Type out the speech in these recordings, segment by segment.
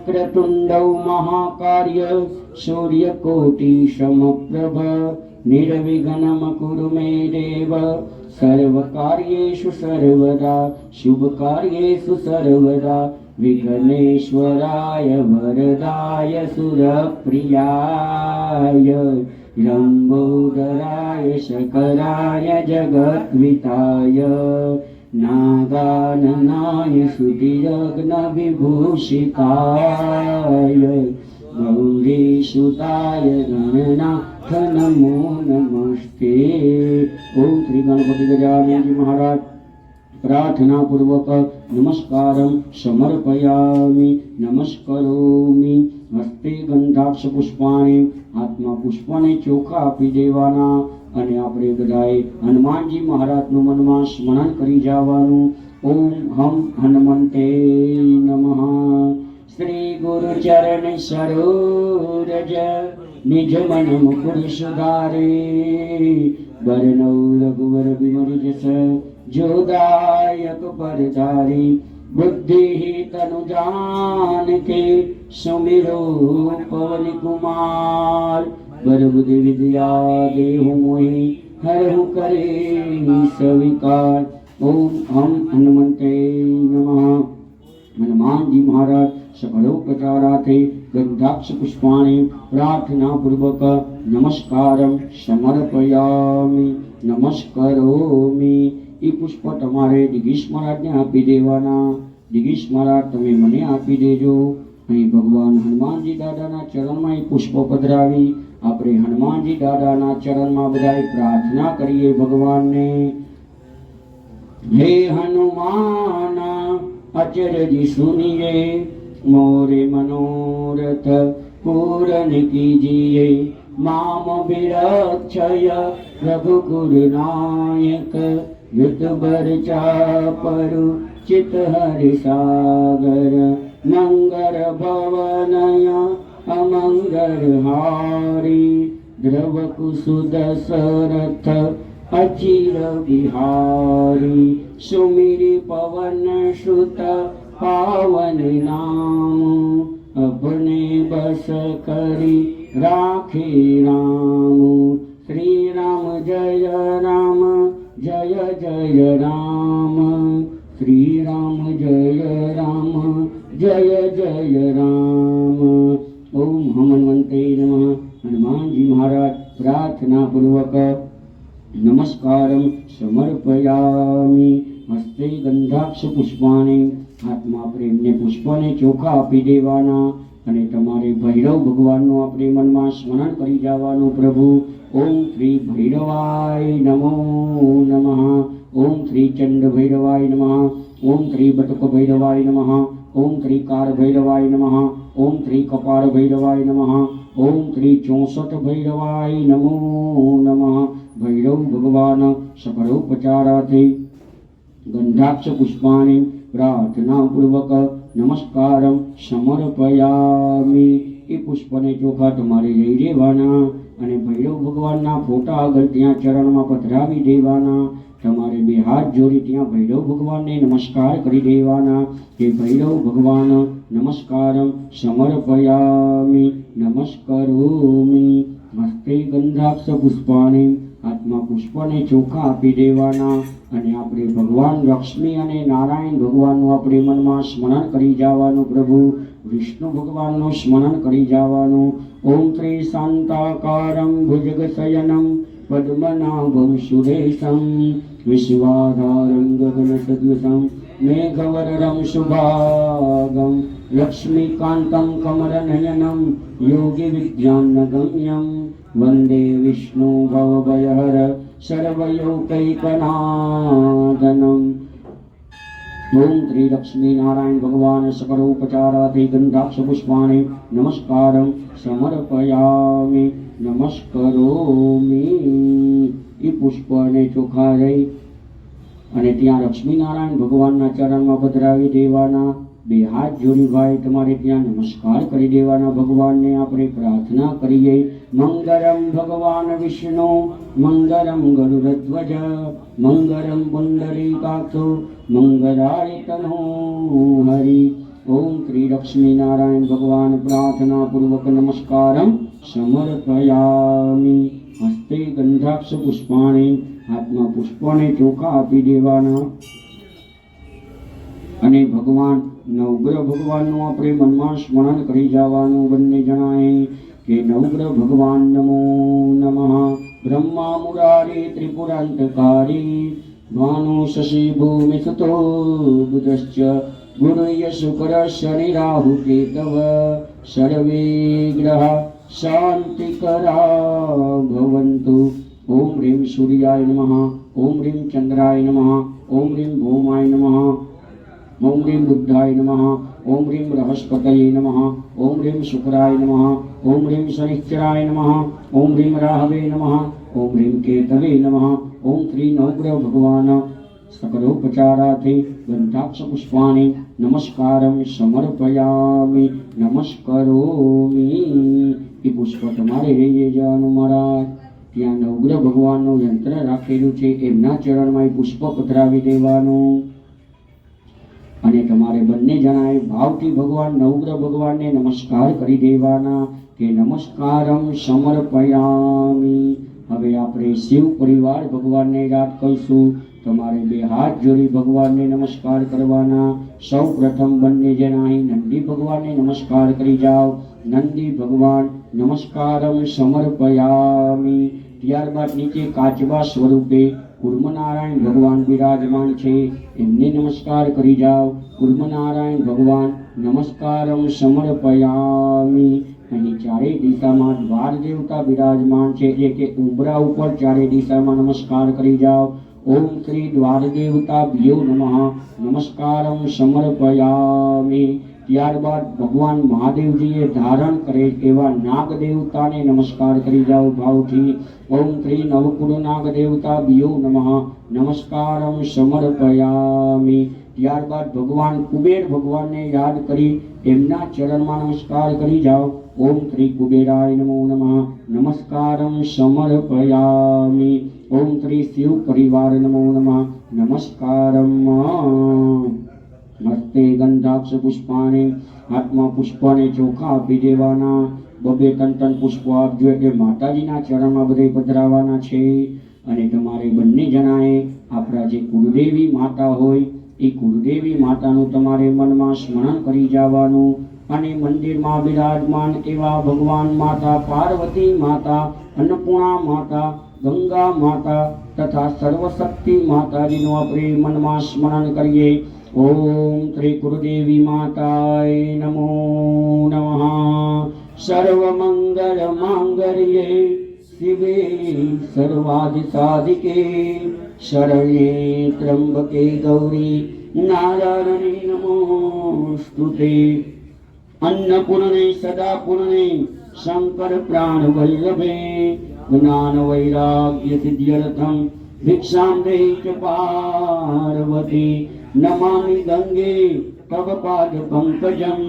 वक्रतुण्डौ महाकाय सूर्यकोटिसमप्रभ निर्विघ्नं कुरु मे देव सर्वकार्येषु सर्वदा शुभकार्येषु सर्वदा विघ्नेश्वराय वरदाय सुरप्रियाय लंबोदराय शकराय जगद्विताय नागाननाय श्रुतियज्ञविभूषिताय गौरीसुताय गणनाथ नमो नमस्ते। ओम श्री गणपति गजानन जी महाराज प्रार्थना पूर्वक नमस्कारं समर्पयामि नमस्करोमि। हस्ते गंधाक्ष पुष्पाणि हाथमा पुष्पने चोखा आपी देवाना અને આપણે બધાએ હનુમાનજી મહારાજનું મનમાં સ્મરણ કરી જવાનું। ઓમ હમ હનુમંતે નમઃ। શ્રી ગુરુ ચરણ સરોજ નિજ મન મુકુર સુધારે બરનૌ રઘુवर बिमल जस जोदायक परधारी बुद्धि तनु जान के सुमिरो पवन कुमार बरबुद्धि विद्या देहु मोहि हरहु करे स्वीकार। ओम हम हनुमंते नमः। हनुमान जी महाराज सकलोपचारार्थे गंधाक्ष पुष्पाणि प्रार्थना पूर्वक नमस्कारं समर्पयामि नमस्करोमि। ई पुष्प तमारे दिगीश महाराज ने आपी देवाना। दिगीश महाराज तमे मने आपी देजो। અહીં ભગવાન હનુમાનજી દાદાના ચરણમાં એ પુષ્પ પધરાવી આપણે હનુમાનજી દાદાના ચરણમાં બધાએ પ્રાર્થના કરીએ ભગવાનને। હે હનુમાન અચરજી સુનિએ મોરે મનોરથ પૂરન કીજીએ माम विरक्षय रघुकुर नायक युतबर चापरु चित हरि सागर मंगर भवनय अमंगर हारी द्रव कुसुद सरथ अचिर बिहारी सुमिरि पवन सुत पावन नाम अपने बस करी राखे राम। श्री राम जय राम जय जय राम श्री राम जय राम जय जय राम। ओम हनुमन्ते नमः। हनुमान जी महाराज प्रार्थना पूर्वक नमस्कारं समर्पयामि। हस्ते गंधाक्ष पुष्पाणि हाथमा प्रेमने पुष्पने चोखा आपी देवाना અને તમારે ભૈરવ ભગવાનનું આપણે મનમાં સ્મરણ કરી જવાનું પ્રભુ। ઓમ શ્રી ભૈરવાય નમો નમઃ। ઓમ શ્રી ચંડ ભૈરવાય નમઃ। ઓમ શ્રી બટક ભૈરવાય નમઃ। ઓમ શ્રી કાર ભૈરવાય નમઃ। ઓમ શ્રી કપાળ ભૈરવાય નમઃ। ઓમ શ્રી 64 ભૈરવાય નમો નમઃ। ભૈરવ ભગવાન સકલોપચારાર્થે ગંધાક્ષ પુષ્પાણિ प्रार्थना पूर्वक नमस्कारं समर्पयामि। ए पुष्पने चोखा तमारे लई लेवाना અને ભૈરવ ભગવાનના ફોટા આગળ ત્યાં ચરણમાં પધરાવી દેવાના। તમારે બે હાથ જોડી ત્યાં ભૈરવ ભગવાનને નમસ્કાર કરી દેવાના કે ભૈરવ ભગવાન નમસ્कारं समर्पयामि नमस्करोमि। हस्ते गंधाक्ष पुष्पाणि हाथमा पुष्पने चोखा आपी देवाना અને આપણે ભગવાન લક્ષ્મી અને નારાયણ ભગવાનનું આપણે મનમાં સ્મરણ કરી જવાનું પ્રભુ। વિષ્ણુ ભગવાનનું સ્મરણ કરી જવાનું। ઓમ શ્રી શાંતાકારં ભુજગશયनं પદ્મનાભં સુરેશં વિશ્વાધારં ગગનસદૃશં મેઘવરદં શુભાંગં લક્ષ્મીકાન્तं કમલનયनं योगिविज्ञानगम्यं वन्दे विष्णु भवभयहर सर्वलोकैकनाथनम्। ओम श्री लक्ष्मी नारायण भगवान सकलोपचारार्थे गंधाक्ष पुष्पाणि नमस्कारं समर्पयामि नमस्करोमि। ई पुष्पने चोखा लई અને ત્યાં લક્ષ્મીનારાયણ ભગવાનના ચરણમાં પધરાવી દેવાના। બે હાથ જોડી ભાઈ તમારે ત્યાં નમસ્કાર કરી દેવાના ભગવાનને। આપણે પ્રાર્થના કરીએ। મંગળમ ભગવાન વિષ્ણુ મંગળમ ગરુડધ્વજ મંગળમ પુંડરીકાક્ષો મંગળાય તનો હરિ ओम श्री लक्ष्मी नारायण भगवान प्रार्थना पूर्वक नमस्कारम समर्पयामि। हस्ते गंधाक्ष पुष्पाणि हाथમાં પુષ્પોને ચોખા આપી દેવાના અને ભગવાન નવગ્રહ ભગવાનનું આપણે મનમાં સ્મરણ કરી જવાનું બંને જણાએ કે નવગ્રહ ભગવાન નમો નમઃ। બ્રહ્મા મુરારી ત્રિપુરાંતકારી ભાનુ શશી ભૂમિ સુતો બુધશ્ચ ગુરુય શુક્ર શનિ રાહુ કેતવ સર્વે ગ્રહ શાંતિકરા ભવन्तु। ओम ह्रीं सूर्याय नमः। ओम ह्रीं चंद्राय नमः। ओम ह्रीं भौमाय नमः। ओम ह्रीं बुद्धाय नमः। ओम ह्रीं बृहस्पतये नमः। ओम ह्रीं शुक्राय नमः। ओम ह्रीं शनिश्चराय नमः। ओम ह्रीं राहवे नमः। ओम ह्रीं केतवे नमः। ओम श्री नवग्रह भगवान सकलोपचारार्थे गंधाक्ष पुष्पाणि नमस्कारं समर्पयामि नमस्करोमि। ये पुष्प तमारे लई जवानुं महाराज। ત્યાં નવગ્રહ ભગવાનનું યંત્ર રાખેલું છે એમના ચરણમાં પુષ્પ પધરાવી દેવાનું અને તમારે બંને જણાએ ભાવથી ભગવાન નવગ્રહ ભગવાનને નમસ્કાર કરી દેવાના કે નમસ્કારમ સમર્પયામિ। હવે આપણે શિવ પરિવાર ભગવાનને યાદ કરીશું। તમારે બે હાથ જોડી ભગવાનને નમસ્કાર કરવાના। સૌ પ્રથમ બંને જણાએ નંદી ભગવાનને નમસ્કાર કરી જાઓ। નંદી ભગવાન નમસ્કારમ સમર્પયામિ। ત્યારબાદ નીચે કાચબા સ્વરૂપે કુર્મનારાયણ ભગવાન બિરાજમાન છે એમને નમસ્કાર કરી જાઓ। કુર્મનારાયણ ભગવાન નમસ્કારમ સમર્પયામિ। અહીં ચારે દિશામાં દ્વાર દેવતા બિરાજમાન છે એટલે કે ઉંબરા ઉપર ચારે દિશામાં નમસ્કાર કરી જાઓ। ओम श्री द्वार देवताभ्यो नमः नमस्कारं समर्पयामि। ત્યારબાદ ભગવાન મહાદેવજીએ ધારણ કરે એવા નાગ દેવતાને નમસ્કાર કરી જાઓ ભાવથી। ઓમ શ્રી નવકુળ નાગ દેવતાભ્યો નમઃ નમસ્કારં સમર્પયામિ। ત્યારબાદ ભગવાન કુબેર ભગવાનને યાદ કરી એમના ચરણમાં નમસ્કાર કરી જાઓ। ओम श्री कुबेराय नमो नमः नमस्कारं समर्पयामि। ओम श्री शिव परिवार नमो नमः नमस्कारं। हस्ते गंधाक्ष पुष्पाणि हाथમાં પુષ્પને ચોખા આપી દેવાના। બબે ત્રણ પુષ્પો આપજો એટલે માતાજીના ચરણમાં બધે પધરાવાના છે અને તમારે બંને જણાએ આપણા જે કુળદેવી માતા હોય એ કુળદેવી માતાનું તમારે મનમાં સ્મરણ કરી જવાનું અને મંદિરમાં બિરાજમાન એવા ભગવાન માતા પાર્વતી માતા अन्नपूर्णा माता गंगा माता तथा सर्वशक्ति माताजीનું આપણે મનમાં સ્મરણ કરીએ। ओम श्री गुरुदेवी माताय नमो नमः। सर्वमंगल मांगल्ये शिवे सर्वादि साधिके शरण्ये त्र्यंबके गौरी नारायणी नमोस्तुते। अन्नपूर्णे सदा पूर्णे शंकर प्राण वल्लभे ज्ञान वैराग्य सिद्ध्यर्थम भिक्षां देहि च पार्वती। नमामि गंगे तव पाद पंकजं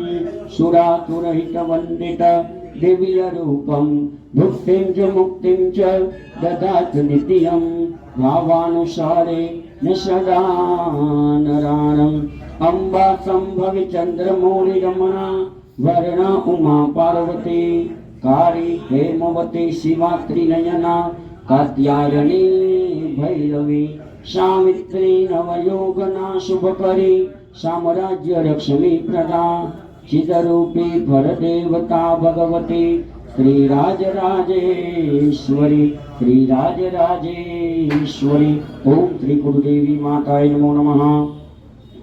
सुरासुरहित वंदित दिव्य रूपं भुक्तिं च मुक्तिं च ददातु नित्यं भावानुसारे न सदा नराणम्। अम्बा संभवि चंद्रमौळि रमणा वर्णा उमा पार्वती कारी हेमवती शिवा त्रिनयना कात्यायनी भैरवी सावित्री नवयोगना शुभकरी साम्राज्य लक्ष्मी प्रदा चिदरूपी भरदेवता भगवती श्रीराजराजेश्वरी श्रीराजराजेश्वरी। ओम श्री गुरुदेवी माताय नमो नमः।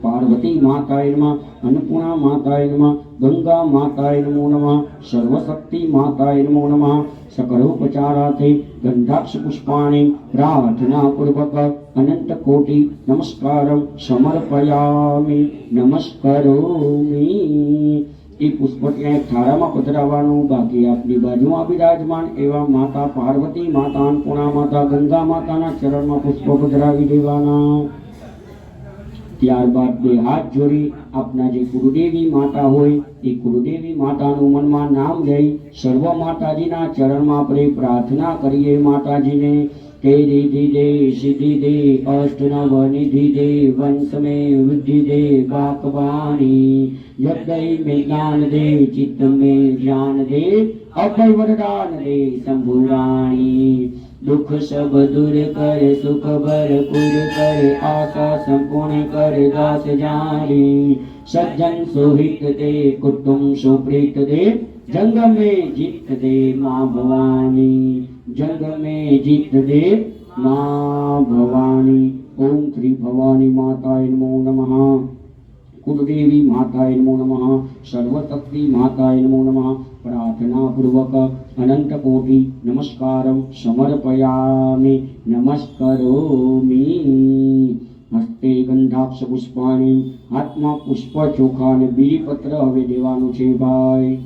पार्वती माताय नमः। अन्नपूर्णा माताय नमः। गंगा माताय नमो नमः। सर्वशक्ति माताय नमो नमः। सकलोपचारार्थे गंधाक्ष पुष्पाणि प्रार्थना पूर्वक अनंत कोटि नमस्कारं समर्पयामि नमस्करोमि। એ પુષ્પ ત્યાં એક થાળામાં પધરાવવાનું। બાકી આપની બાજુમાં બિરાજમાન એવા માતા પાર્વતી માતા अन्नपूर्णा माता गंगा माताના ચરણમાં પુષ્પ પધરાવી દેવાના। ત્યારબાદ બે હાથ જોડી આપના જે કુળદેવી માતા હોય એ કુળદેવી માતાનું મનમાં નામ લઈ સર્વ માતાજીના ચરણમાં આપણે પ્રાર્થના કરીએ માતાજીને तेरी दे सिद्धि दे अष्ट नव निधि दे वंश में वृद्धि दे काकवाणी हृदय में ज्ञान दे चित्त में ज्ञान दे अभय वरदान दे शंभुराणी दुख सब दूर कर सुख भरपूर कर आशा संपूर्ण कर दास जानी सज्जन सुहित दे कुटुंब सुप्रीत दे जंग में जीत दे माँ भवानी जंग में जीत दे माँ भवानी। ओम श्री भवानी माताय नमो नमः। कुलदेवी माताय नमो नमः। सर्वशक्ति माताय नमो नमः। प्रार्थना पूर्वक अनंत कोटि नमस्कारं समर्पयामि नमस्करोमि। हस्ते गंधाक्ष पुष्पाणि हाथमा पुष्प ચોખા અને બીલીપત્ર હવે દેવાનું છે ભાઈ।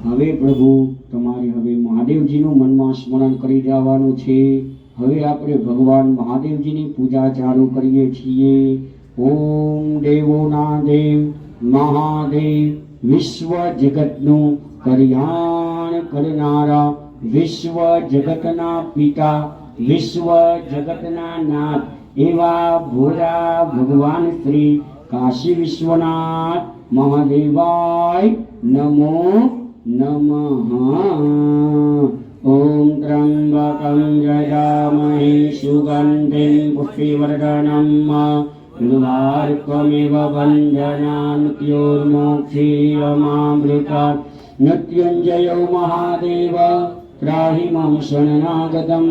હવે પ્રભુ તમારે હવે મહાદેવજીનું મનમાં સ્મરણ કરી જવાનું છે। હવે આપણે ભગવાન મહાદેવજીની પૂજા ચાલુ કરીએ છીએ। ઓમ દેવોના દેવ મહાદેવ વિશ્વ જગતનું કલ્યાણ કરનારા વિશ્વ જગતના પિતા વિશ્વ જગતના નાથ એવા ભોળા ભગવાન શ્રી काशी विश्वनाथ महादेवाय नमो नमः। ओम त्र्यंबकं यजामहे सुगंधिं पुष्टिवर्धनम् उर्वारुकमिव बन्धनान् मृत्योर्मोक्षीयमामृतात्। मृत्युञ्जयो महादेव त्राहि मां शरणागतं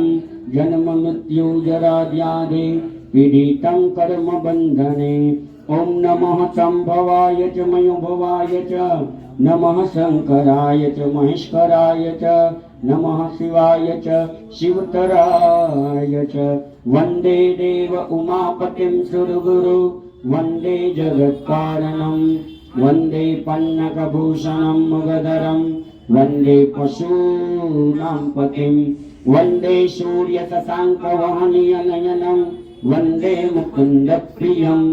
जन्म मृत्यु जरा व्याधि पीडितं कर्म बन्धने। ओम नमः संभवाय च मयोभवाय च नमः शंकराय च महेश्वराय च नमः शिवाय च शिवतराय च। वंदे देव उमापतिं सुरगुरु वंदे जगत्कारणं वंदे पन्नकभूषणं मुगधरं वंदे पशूनां पतिं वंदे सूर्यशशाङ्कवहनीयनयनं वंदे मुकुन्दप्रियं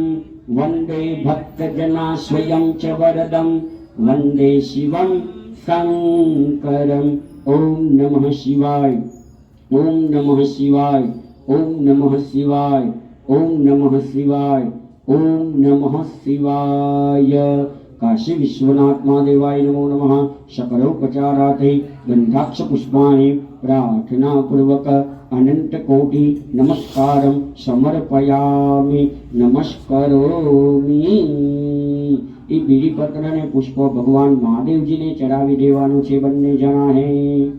वंदे भक्तजना स्वयं च वरदं वंदे शिवं शंकरं। ओम नमः शिवाय ओम नमः शिवाय ओम नमः शिवाय ओम नमः शिवाय ओम नमः शिवाय। काशी विश्वनाथ महादेवाय नमो नमः। सकलोपचारार्थै गंधाक्ष पुष्पाणि प्रार्थना पूर्वक अनंत कोटि नमस्कारं समर्पयामि नमस्करोमि। એ બીલીપત્ર ને પુષ્પ ભગવાન મહાદેવજીને ચડાવી દેવાનું છે બંને જણાએ।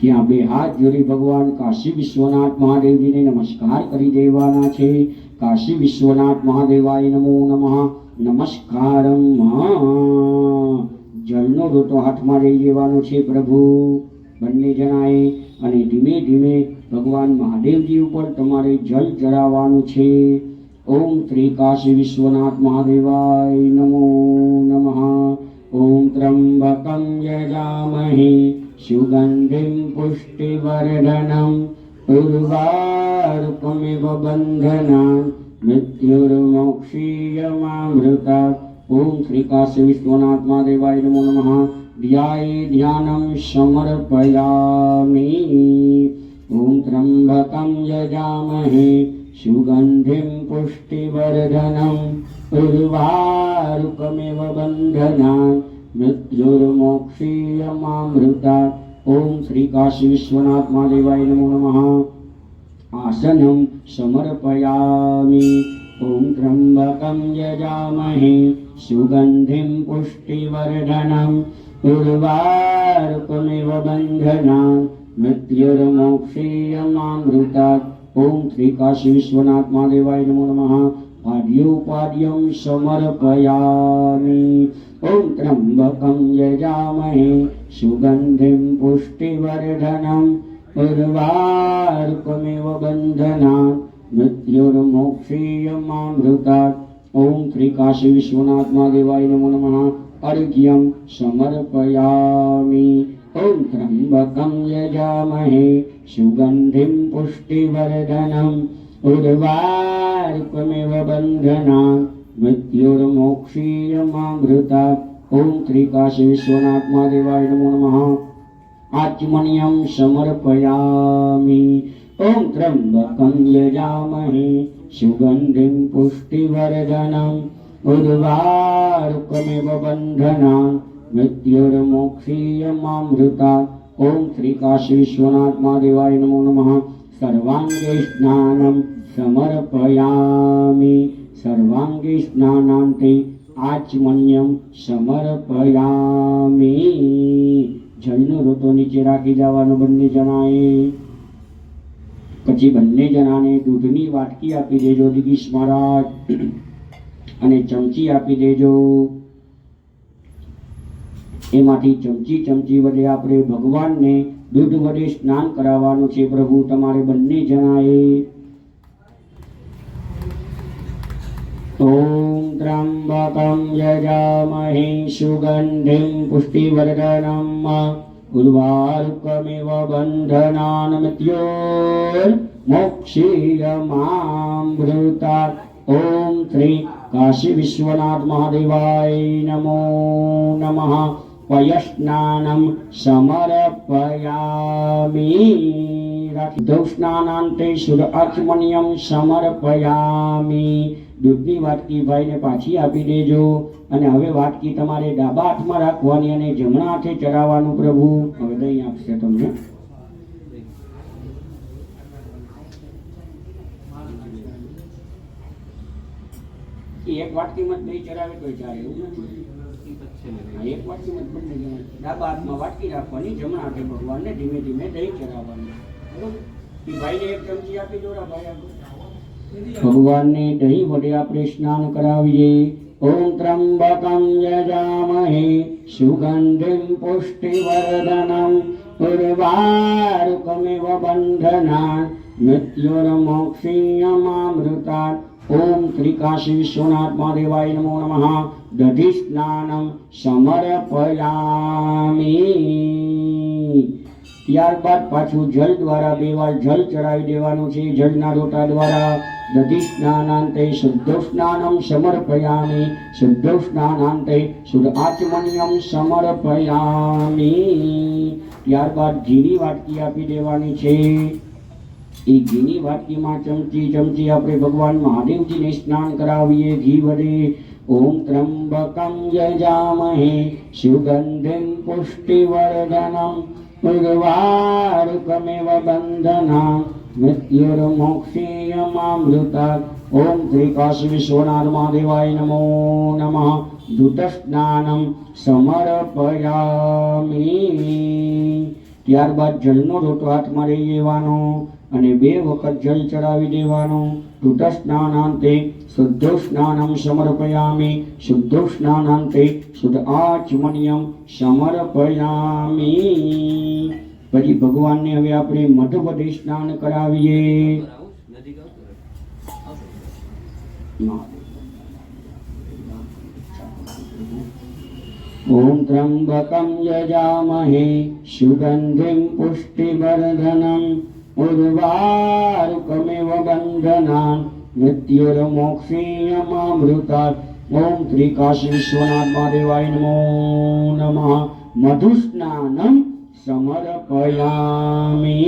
ત્યાં બે હાથ જોડી ભગવાન કાશી વિશ્વનાથ મહાદેવજીને નમસ્કાર કરી દેવાના છે। કાશી વિશ્વનાથ મહાદેવાય નમો નમઃ। નમસ્કારમ। જળનો લોટો હાથમાં લઈ લેવાનો છે પ્રભુ બંને જણાએ અને ધીમે ધીમે ભગવાન મહાદેવજી ઉપર તમારે જલ ચડાવવાનું છે। ओम श्री काशी विश्वनाथ महादेवाय नमो नमः। ओम त्र्यंबकं यजामहे सुगंधिं पुष्टिवर्धनम् उर्वारुकमिव बन्धनान् मृत्युर्मोक्षीयमामृतात्। ओम श्री काशी विश्वनाथ महादेवाय नमो नमः। ध्याये ध्यानं समर्पयामि। ओम त्र्यंबकं यजामहे सुगंधिं पुष्टिवर्धनम् उर्वारुकमिव बन्धनान् मृत्युर्मोक्षीयमामृतात्। ओम श्री काशी विश्वनाथ महादेवाय नमो नमः। आसनं समर्पयामि। ओम त्र्यंबकं यजामहे सुगंधिं पुष्टिवर्धनम् उर्वारुकमिव बन्धनान् मृत्युर्मोक्षीयमामृतात्। ओम श्री काशी विश्वनाथ महादेवाय नमो नमः। पाद्योपाद्यं समर्पयामि। ओम त्र्यंबकं यजामहे सुगंधिं पुष्टिवर्धनम् उर्वारुकमिव बन्धनान् मृत्युर्मोक्षीयमामृतात्। ओम श्री काशी विश्वनाथ महादेवाय नमो नमः। अर्घ्यं समर्पयामि। ओम त्र्यंबकं यजामहे सुगंधिं पुष्टिवर्धनम् उर्वारुकमेव बन्धनान् मृत्युर्मोक्षीयमामृतात्। ओम त्रिकाशी विश्वनाथ महादेवाय नमो नमः। आचमनीयं समर्पयामि। ओम त्र्यंबकं यजामहे सुगंधिं पुष्टिवर्धनम् उर्वारुकमेव बन्धनान् मृत्युर्मोक्षीयमामृतात्। ओम श्रीकाशी विश्वनाथ महादेवाय नमो नमः। सर्वांगे स्नानं समर्पयामि। सर्वांगे स्नानान्ते आचमनीयं समर्पयामि। जलનો રોટો નીચે રાખી જવાનો બંને જણાએ। પછી બંને જણાને દૂધની વાટકી આપી દેજો દિગીશ મહારાજ, અને ચમચી આપી દેજો। એમાંથી ચમચી ચમચી વડે આપણે ભગવાનને દૂધ વડે સ્નાન કરાવવાનું છે પ્રભુ તમારે બંને જણાએ। ओम त्र्यंबकं यजामहे सुगंधिं पुष्टिवर्धनम् उर्वारुकमिव बन्धनान् मृत्युर्मोक्षीयमामृतात्। ओम श्री काशी विश्वनाथ महादेवाय नमो नमः। पयस्नानं समर्पयामि। दौस्नानान्ते शुद्ध आचमनीयं समर्पयामि। दूधनी वाटकी भाई ने पाછી આપી દેજો। અને હવે વાટકી તમારે ડાબા હાથમાં રાખવાની અને જમણા હાથે ચડાવવાનું પ્રભુ। હવે દહીં આપશે તમને। એક વાટકી માં દહીં ચડાવે તો ચાલે એવું નથી। એક વાટકી માં બંને જણા ડાબા હાથમાં વાટકી રાખવાની, જમણા હાથે ભગવાનને ધીમે ધીમે દહીં ચડાવવાનું બરોબર। એ ભાઈને એક ચમચી આપી દો ભાઈ આગળ। भगवान ने दही वडे आपणे स्नान करावीए। ओम त्र्यंबकं यजामहे सुगंधिं पुष्टिवर्धनम् उर्वारुकमिव बन्धनान् मृत्युर्मोक्षीयमामृतात्। ओम त्रिकाशी विश्वनाथ महादेवाय नमो नमः। दधि स्नानं समर्पयामि। ત્યારબાદ પાછું જલ દ્વારા બે વાર જલ ચડાવી દેવાનું છે। જળના લોટા દ્વારા દધિ સ્નાનાંતે શુદ્ધોસ્નાનમ સમર્પયામિ। શુદ્ધોસ્નાનાંતે શુદ્ધ આચમનીયમ સમર્પયામિ। ત્યારબાદ ઘીની વાટકી આપી દેવાની છે। એ ઘીની વાટકીમાં ચમચી ચમચી આપણે ભગવાન મહાદેવજીને સ્નાન કરાવીએ ઘી વડે। ओम त्र्यंबकं यजामहे सुगंधिं पुष्टिवर्धनम् उर्वारुकमिव बन्धनान् मृत्युर्मोक्षीयमामृतात्। ओम त्रिकाशी विश्वनाथ महादेवाय नमो नमः। दूतस्नानं समर्पयामि। ત્યારબાદ જળનો લોટો હાથમાં લઈ લેવાનો અને બે વખત જલ ચડાવી દેવાનું। दूतस्नानान्ते शुद्धोस्नानं समर्पयामि। शुद्धोस्नानान्ते शुद्ध आचमनीयं समर्पयामि। પછી ભગવાનને હવે આપણે મધ વડે સ્નાન કરાવીએ। ओम त्र्यंबकं यजामहे सुगंधिं पुष्टिवर्धनम् उर्वारुकमिव बन्धनान् मृत्युर्मोक्षीयमामृतात्। ओम त्रिकाशी विश्वनाथ महादेवाय नमो नमः। मधुस्नानं समर्पयामि।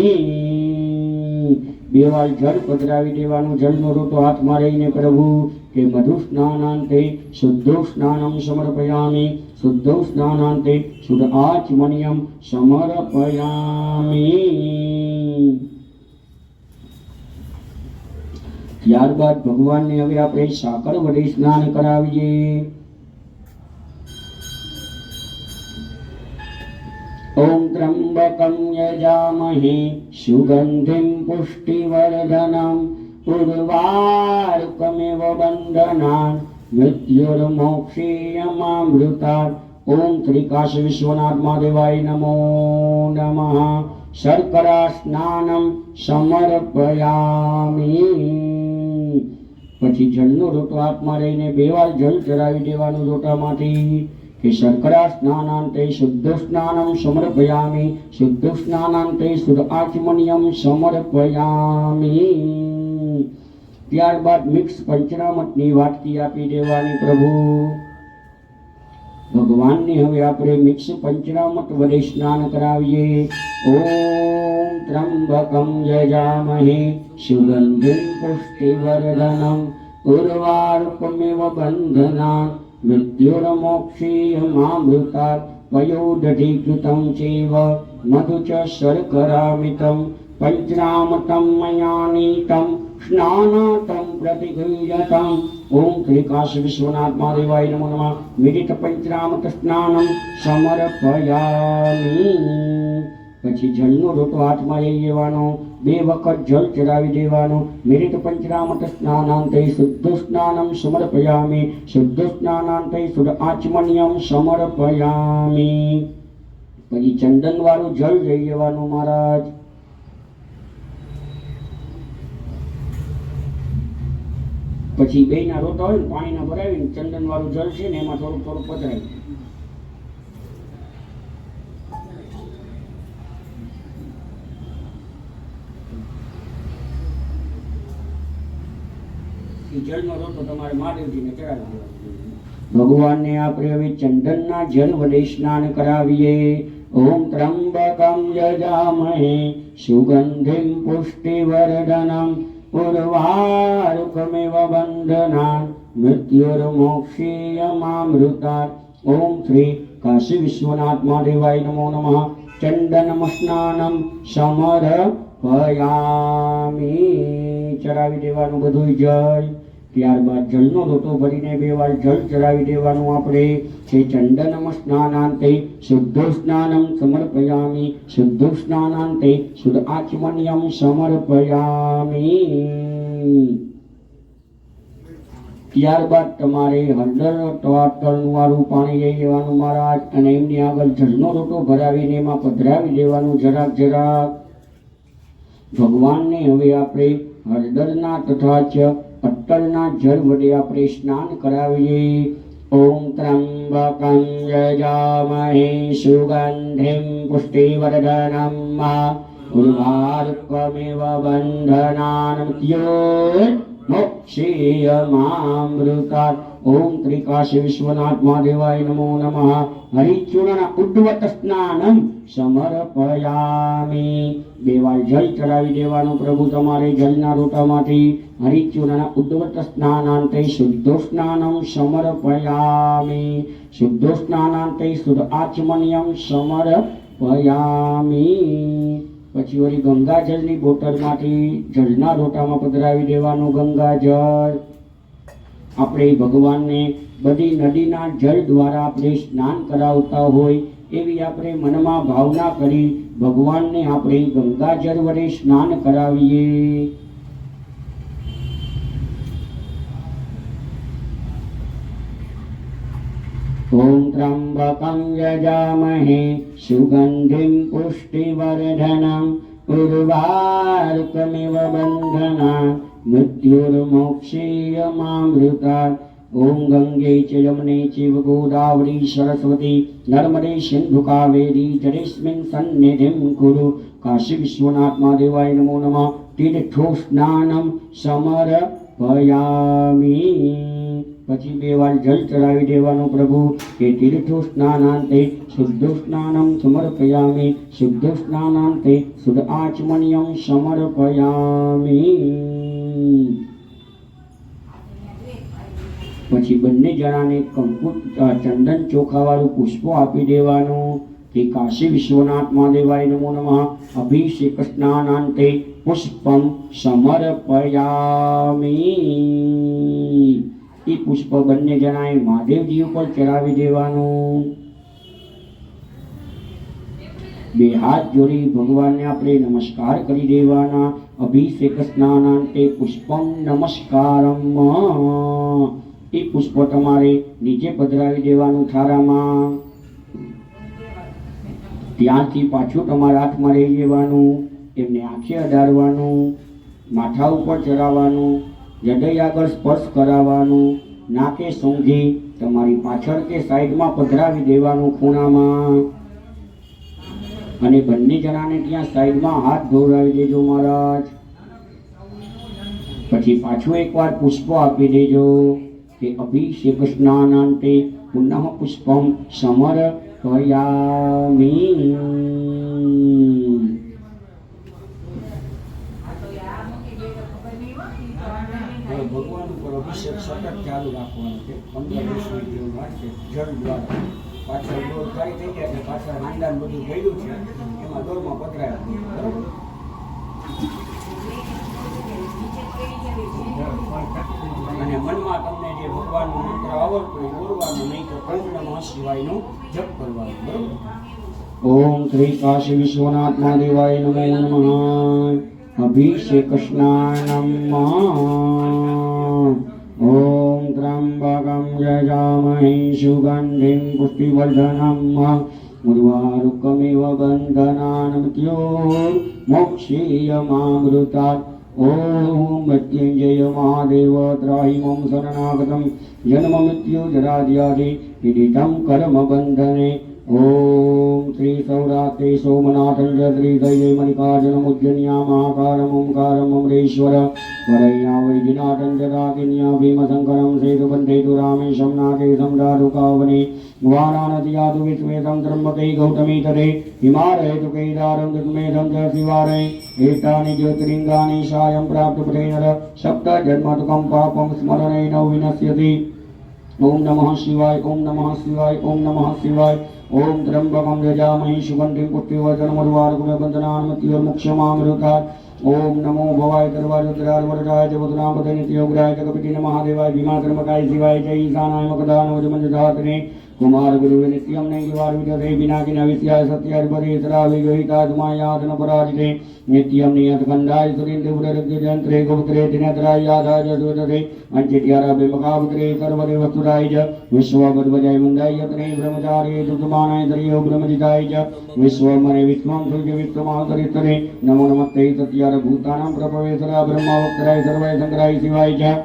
બે વાર જળ પધરાવી દેવાનું। જળનો લોટો હાથમાં લઈને પ્રભુ કે મધુસ્નાનાંતે શુદ્ધોસ્નાनं સમર્પયામિ। શુદ્ધોસ્નાનાંતે શુદ્ધ આચમનીયમ સમર્પયામિ। ત્યારબાદ ભગવાનને હવે આપણે સાકર વડે સ્નાન કરાવીએ। ओम त्र्यंबकं यजामहे सुगंधिं पुष्टिवर्धनम् उर्वारुकमिव बन्धनान् मृत्युर्मोक्षीयमामृतात्। ओम त्रिकाशी विश्वनाथ महादेवाय नमो नमः। शर्करा स्नानं समर्पयामि। પછી જળનો લોટો હાથમાં લઈને બે વાર જળ ચડાવી દેવાનું લોટામાંથી કે શર્કરા સ્નાનાંતે શુદ્ધોસ્નાनं સમર્પયામિ। શુદ્ધોસ્નાનાંતે શુદ્ધ આચમનીયમ સમર્પયામિ। ત્યારબાદ મિક્સ પંચનામતની વાટકી આપી દેવાની પ્રભુ. ભગવાનને હવે આપણે મિક્સ પંચનામત વડે સ્નાન કરાવીએ. ઓમ ત્રંબકમ યજામહે સુગંધિમ પુષ્ટિવર્ધનમ ઉર્વારુકમિવ બંધનાન મૃત્યુર્મોક્ષીયમામૃતાत् પયોદધિકૃतं ચૈવ મધુ ચ શર્કરામિतं પંચનામतं મયા નીतं સ્નાનાतं પ્રતિગૃહ્યतं. ઓમ શ્રી કાશી વિશ્વનાથ મહાદેવાય નમો નમઃ. વિદિત પંચનામત સ્નાનમ સમર્પયામિ. પછી જળનો લોટો હાથમાં લઈ લેવાનો, 2 વખત જળ ચડાવી દેવાનો. વિદિત પંચનામત સ્નાનાંતે શુદ્ધ સ્નાનમ સમર્પયામિ. શુદ્ધ સ્નાનાંતે શુદ્ધ આચમન્યમ સમર્પયામિ. પછી ચંદન વાળું જળ લઈ લેવાનું મહારાજ. પછી બેયના રોટા હોય ને પાણીના ભરાવીને ચંદન વાળું જળ છે ને એમાં થોડું થોડું પધરાવી. જળનો રોટો તમારે મહાદેવજીને ચડાવી દેવાનો. ભગવાનને આપણે હવે ચંદનના જળ વડે સ્નાન કરાવીએ. ઓમ ત્રંબકમ યજામહે સુગંધિમ પુષ્ટિવર્ધનમ ઉર્વારુકમિવ બંધનાન મૃત્યુર્મોક્ષીયમામૃતાत्. ઓમ શ્રી કાશી વિશ્વનાથ મહાદેવાય નમો નમઃ. ચંદનમ સ્નાનમ સમર્પયામિ. ચડાવી દેવાનું બધું જળ. ત્યારબાદ જળનો લોટો ભરીને 2 વાર જળ ચડાવી દેવાનું આપણે. છે ચંદનમ સ્નાનાંતે શુદ્ધ સ્નાનમ સમર્પયામિ. શુદ્ધ સ્નાનાંતે શુદ્ધ આચમન્યમ સમર્પયામિ. ત્યારબાદ તમારે હળદર ટવાટરનું વાળું પાણી લઈ લેવાનું મહારાજ, અને એમની આગળ જળનો લોટો ભરાવીને એમાં પધરાવી દેવાનું જરાક જરાક. ભગવાનને હવે આપણે હળદરના તથા ચ અત્તરના જળ વડે આપણે સ્નાન કરાવીએ. ઓમ ત્રંબકં યજામહે સુગંધિમ પુષ્ટિવર્ધનમ ઉર્વારુકમિવ બંધનાન મૃત્યોર્મોક્ષીયમામૃતાत्. ઓમ શ્રી કાશી વિશ્વનાથ મહાદેવાય નમો નમઃ. હરિચૂર્ણ ઉદ્વત સ્નાનમ સમર્પયામિ. 2 વાર જળ ચડાવી દેવાનું પ્રભુ તમારે જળના લોટામાંથી. હરિચૂર્ણ ઉદ્વત સ્નાનાંતે શુદ્ધ સ્નાનમ સમર્પયામિ. શુદ્ધ સ્નાનાંતે શુદ્ધ આચમન્યમ સમર્પયામિ. પછી વળી ગંગાજળની બોટલમાંથી જળના લોટામાં પધરાવી દેવાનું ગંગાજળ. આપણે ભગવાનને બધી નદીના જળ દ્વારા આપણે સ્નાન કરાવતા હોય એવી આપણે મનમાં ભાવના કરી ભગવાનને આપણે ગંગાજળ વડે સ્નાન કરાવીએ. ઓમ ત્રંબકં યજામહે સુગંધિમ પુષ્ટિવર્ધનમ ઉર્વારુકમિવ બંધનાન મૃત્યુર્મોક્ષીયમામૃતાत्. ઓમ ગંગે ચ યમુને ચૈવ ગોદાવરી સરસ્વતી નર્મદે સિંધુ કાવેરી જલેસ્મિન સન્નિધિં કુરુ. કાશી વિશ્વનાથ મહાદેવાય નમો નમઃ. તીર્થો સ્નાનમ સમર્પયામિ. પછી 2 વાર જળ ચડાવી દેવાનું પ્રભુ. કે તીર્થો સ્નાનાંતે શુદ્ધ સ્નાનમ સમર્પયામિ. શુદ્ધ સ્નાનાંતે શુદ્ધ આચમન્યમ સમર્પયામિ. પછી બંને જણાને કંકુ ચંદન ચોખાવાળું પુષ્પો આપી દેવાનું. કે કાશી વિશ્વનાથ મહાદેવાય નમો નમઃ. અભિષેક સ્નાનાંતે પુષ્પમ સમર્પયામિ. એ પુષ્પ બંને જણાએ મહાદેવજી ઉપર ચડાવી દેવાનું. 2 હાથ જોડી ભગવાનને આપણે નમસ્કાર કરી દેવાના. અભિષેક સ્નાનાંતે પુષ્પમ નમસ્કારમ. એ પુષ્પ તમારે નીચે પધરાવી દેવાનું થારામાં. ત્યાંથી પાછું તમારા હાથમાં લઈ લેવાનું. એમને આંખે અડાડવાનું, માથા ઉપર ચડાવવાનું, હૃદય આગળ સ્પર્શ કરાવવાનું, નાકે સૂંઘી તમારી પાછળ કે સાઈડમાં પધરાવી દેવાનું ખૂણામાં. અને બંને જણાને ત્યાં સાઈડમાં હાથ ધોવડાવી દેજો મહારાજ. પછી પાછું એકવાર પુષ્પ આપી દેજો કે અભિષેક સ્નાનાંતે પુનઃ પુષ્પમ સમર્પયામિ. ભગવાન ઉપર અભિષેક સતત ચાલુ રાખવાનો છે. 15-20 મિનિટ જેવું રાખશે જળ દ્વારા. પાછળ દોર ખાલી થઈ ગયા છે, પાછળ હાંડા બધું ગયું છે, એમાં દોરમાં પધરાય. બરોબર. અને મનમાં તમને જે ભગવાનનો મંત્ર આવડતો હોય બોલવાનું, નહીં તો ઓમ નમઃ શિવાયનો જપ કરવાનો. બરોબર. ઓમ શ્રી કાશી વિશ્વનાથ મહાદેવાય નમો નમઃ. અભિષેક સ્નાનમ. ઓમ ત્રંબકમ યજામહે સુગંધિમ પુષ્ટિવર્ધનમ ઉર્વારુકમિવ બંધનાન મૃત્યોર્મોક્ષીયમામૃતાत्. ઓમ મૃત્યુંજય મહાદેવ ત્રાહિ મમ શરણાગતમ જન્મ મૃત્યુ જરાદ્યાદિ પીડિતમ કર્મ બંધને. ઓમ શ્રી સૌરાત્રે સોમનાથં શ્રી મલ્લિકાર્જુનમ ઉજ્જન્યા મહાકાલમ ઓમકારમ અમરેશ્વર વરૈયા વૈદ્યનાથં દાતિન્યા ભીમશંકરમ સેતુબંધેતુ રામેશમ નાથે સમદાદુકાવને વારાણસીયાદુ વિશ્વેશમ ત્રંબકે ગૌતમી તરે હિમાલય તુ કેદારમ દુમેધમ ચ શિવારય એતાની જ્યોતિર્લિંગાની સાયં પ્રાપ્ત પુરેનર સપ્ત જન્મતુકમ પાપમ સ્મરણેન વિનશ્યતિ. ઓમ નમઃ શિવાય. ઓમ નમઃ શિવાય. ઓમ નમઃ શિવાય. ओम त्र्यंबकं यजामहे सुगंधिं पुष्टिवर्धनम् उर्वारुकमिव बन्धनान् मृत्योर्मोक्षमामृतात्. ओम नमो भवाय सर्वारुद्राय वरदाय जगन्नाथपते नित्योग्राय जगपति महादेवाय भीमात्मकाय शिवाय जय ईशानाय मकदानवजमंजधातने कुमार गुरुवे नित्यं नैवार विदते विनाकिन विद्याय सत्याधिपतितरा विगहितात्मायादन पराजिते नित्यं नियतकंडाय सुरेन्द्रपुरजयन्त्रे गोपुत्रे दिनतराय यादाय जदोदते अंचित्यारा बेमकापुत्रे सर्वदे वस्तुराय च विश्वगुरुवजय मुंडाय यत्ने ब्रह्मचारी दुर्गमानाय दरियो ब्रह्मजिताय च विश्वमने विश्वं सूर्य विश्वमातरितरे नमो नमस्ते सत्यार भूतानां प्रभवेतरा ब्रह्मवक्त्राय सर्वाय शंकराय शिवाय च.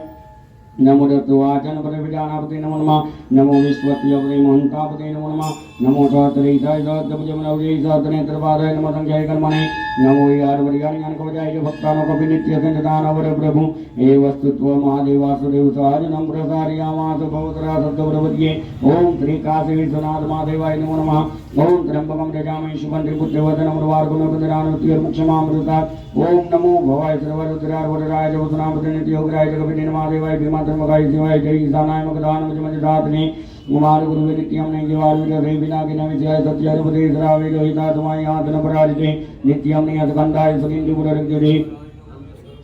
नमो दत्तवाचन परविधानापते नमो नमः. नमो विश्वत्यापते महंतापते नमो नमः. नमो सहस्रैताय सहस्रभुजमनवजय सहस्रनेत्रपादाय नमो संख्याय कर्मणे. नमो यारवर्याणिज्ञानकवचाय च भक्तानो कपि नित्यसंजदानवर प्रभु हे वस्तुत्व महादेव वासुदेव सहजनं प्रसारयामास भवतरा सत्तप्रपद्ये. ओम श्री काशी विश्वनाथ महादेवाय नमो नमः. ओम त्र्यंबकं यजामहे सुगन्धिं पुष्टिवर्धनम् उर्वारुकमिव बन्धनान् मृत्योर्मोक्षमामृतात्. ओम नमो भवाय सर्वरुद्राय वरदाय जगन्नाथपते नित्योग्राय जगपति महादेवाय भीमात्मकाय शिवाय जय ईशानाय मकदानवजमंजधातने कुमार गुरुवे नित्यं नैवार विदते विनाकिन विद्याय सत्याधिपतितरा विगहितात्मायादन पराजिते नित्यं नियतकंडाय सुरेन्द्रपुरजयन्त्रे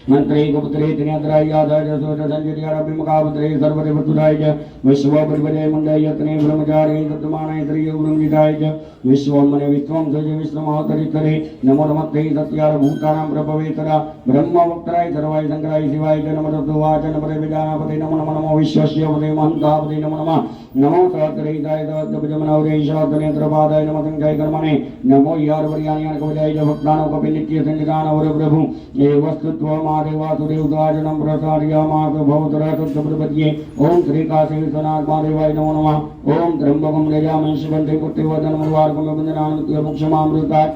मंत्रे गुप्त्रे दिनतराय यादाय जसोदसंजयारभिमुखापुत्रे सर्वदे वस्तुराय च विश्वपरिवजय मुंडय यत्ने ब्रह्मचारी दत्तमानाय श्रीयो ब्रह्मजिताय च विश्वमने विश्वं सज विश्वमातरितरे नमो नमस्ते सत्यार भूतानां प्रभवेतरा ब्रह्मवक्त्राय सर्वाय शंकराय शिवाय च नमो दत्तवाचन परविधानापते नमो नमः. नमो विश्वस्य पते महंतापते नमो नमः. नमो सहस्रैताय सहस्रभुजमनवजय सहस्रनेत्रपादाय नमो संख्याय कर्मणे. नमो यारवर्याणिज्ञानकवचाय च भक्तानो कपि नित्यसंजदानवर प्रभु हे वस्तुत्व महादेवासुदेवदाजनं प्रसारयामास भवतरा सत्तप्रपद्ये. ओम श्री काशी विश्वनाथ महादेवाय नमो नमः. ओम त्र्यंबकं यजामहे सुगन्धिं पुष्टिवर्धनम् उर्वारुकमिव बन्धनान् मृत्योर्मोक्षमामृतात्.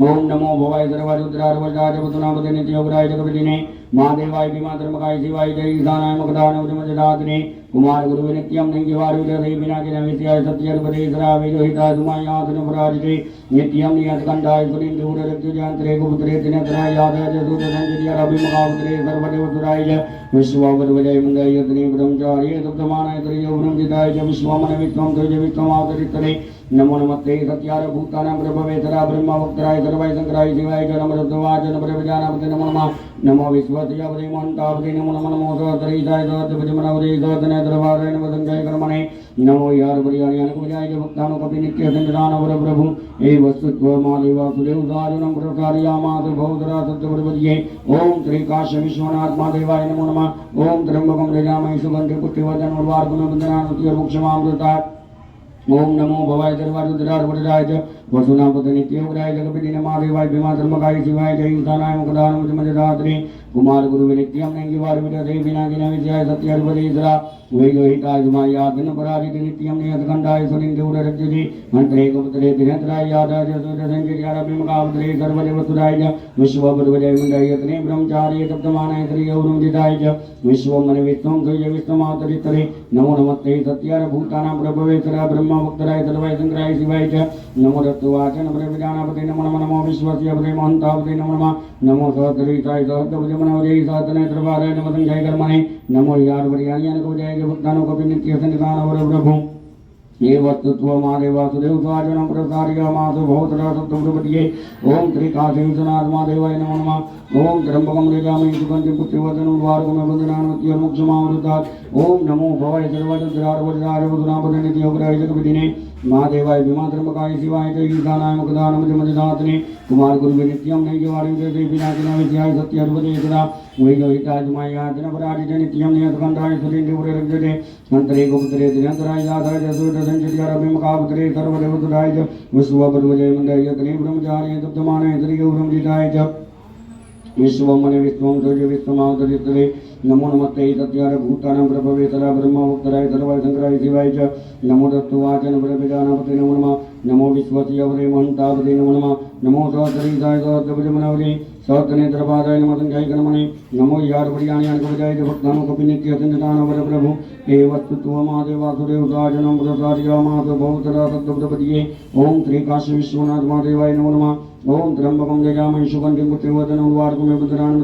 ओम नमो भवाय सर्वरुद्राय वरदाय जगन्नाथपते नित्योग्राय जगपतिने महादेवाय भीमात्मकाय शिवाय जय ईशानाय मकदानवजमंजधातने कुमार गुरुवे नित्यं नैवार विदते विनाकिन विद्याय सत्याधिपतितरा विगहितात्मायादन पराजिते नित्यं नियतकंडाय सुरेन्द्रपुरजयन्त्रे गोपुत्रे दिनतराय यादाय जसोदसंजयारभिमुखापुत्रे सर्वदे वस्तुराय च विश्वगुरुवजय मुंडय यत्ने ब्रह्मचारी दुग्धमानाय दरियो ब्रह्मजिताय च विश्वमने विश्वं सूर्य विश्वमातरितरे नमो नमस्ते सत्यार भूतानां प्रभवेतरा ब्रह्मवक्त्राय सर्वाय शंकराय शिवाय च नमो दत्तवाचन परविधानापते नमो नमः. नमो विश्वस्यापते महंतापते नमो नमः. नमो सहस्रैताय सहस्रभुजमनवजय सहस्रनेत्रपादाय नमो संख्याय कर्मणे. नमो यारवर्याणिज्ञानकवचाय च भक्तानो कपि नित्यसंजदानवर प्रभु हे वस्तुत्व महादेव वासुदेवदाजनं प्रसारयामास भवतरा सत्तप्रपद्ये. ओम श्री काशी विश्वनाथ महादेवाय नमो नमः. ओम त्र्यंबकं यजामहे सुगन्धिं पुष्टिवर्धनम् उर्वारुकमिव बन्धनान् मृत्योर्मोक्षमामृतात्. ओम नमो भवाय सर्वरुद्राय वरदाय च वसुनापते नित्योग्राय जगपति महादेवाय भीमात्मकाय शिवाय जय ईशानाय मकदानवजमंजधातने कुमार गुरु नित्यम नैंगिवार विदधे विनागिन विद्याय सत्याधिपतिसरा वैलोहिताय सुमायादन पराजित नित्यम नियतखंडाय सुनिंदुररज्जति मंत्रे गुप्तरे दिनेत्राय यादाय सुरसंजयारभिमुखावतरे सर्वदेवसुराय विश्ववद्वजय मंडयतने ब्रह्मचार्य तप्तमानाय त्रियौरुंजिताय विश्वमन विश्वं तुय विश्वमातरितरे नमो नमस्ते सत्यार भूतानां प्रभवेसरा ब्रह्मवक्तराय सर्वाय संग्राय शिवाय च नमो दत्तवाचन प्रविदानापते नमो नमो नमो विश्वस्य पते महंतापते नमो नमः नमो सहस्रीताय सहस्रभुजमनोजय सहस्रनेत्रभाराय नमः संजय कर्मणे नमो यार वरियान्यान को जय भक्तानों को नित्य सन्निधान वर प्रभु ये वस्तुत्व महादेव वासुदेव स्वाजनम प्रसार्य मासु बहुतरा सप्तमृपतिये ओम त्रिकासे विश्वनाथ महादेवाय नमो नमः ओम त्र्यंबकं यजामहे सुगन्धिं पुष्टिवर्धनं वार्गं वन्दनान् मोक्षमामृतात् ओम नमो भवाय सर्वजरार्वजराय वदुनापदे नित्योग्राय जगविदिने महादेवाय विमात्रमकाय शिवाय च ईशानाय मुखदानमजमजनाथने कुमार गुरु नित्यं नैजवारि देवी विनाशिना विद्याय सत्याधिपते सदा वैलोहिताय सुमायादन पराजित नित्यं नियतखंडाय सुरेन्द्रपुररज्जते मंत्रे गुप्तरे दिनंतराय यादाय जसुर संजयारभिमुखावतरे सर्वदेवसुराय च विश्ववद्वजय मंडयतने ब्रह्मचार्य तप्तमानाय त्रियौरुंजिताय च विश्वमन विश्वं तुय विश्वमातरितरे नमो नमस्ते सत्यार भूतानां प्रभवेसरा ब्रह्मवक्तराय सर्वाय संग्राय शिवाय च नमो दत्तवाचन प्रविदानापते नमो नमः नमो विश्वस्य पते महंतापते नमो नमः नमो सहस्रीताय सहस्रभुजमनोजय सहस्रनेत्रपादाय नमः संजय कर्मणे नमो यार वरियान्यान को जय भक्तानों को नित्य सन्निधान वर प्रभु हे वस्तुत्व महादेव वासुदेव साजनं प्रसार्यामास बहुतरा सप्तपदिये ओम त्रिकाशी विश्वनाथ महादेवाय नमो नमः ओम त्र्यंबकं यजामहे सुगन्धिं पुष्टिवर्धनं वार्गं वन्दनान्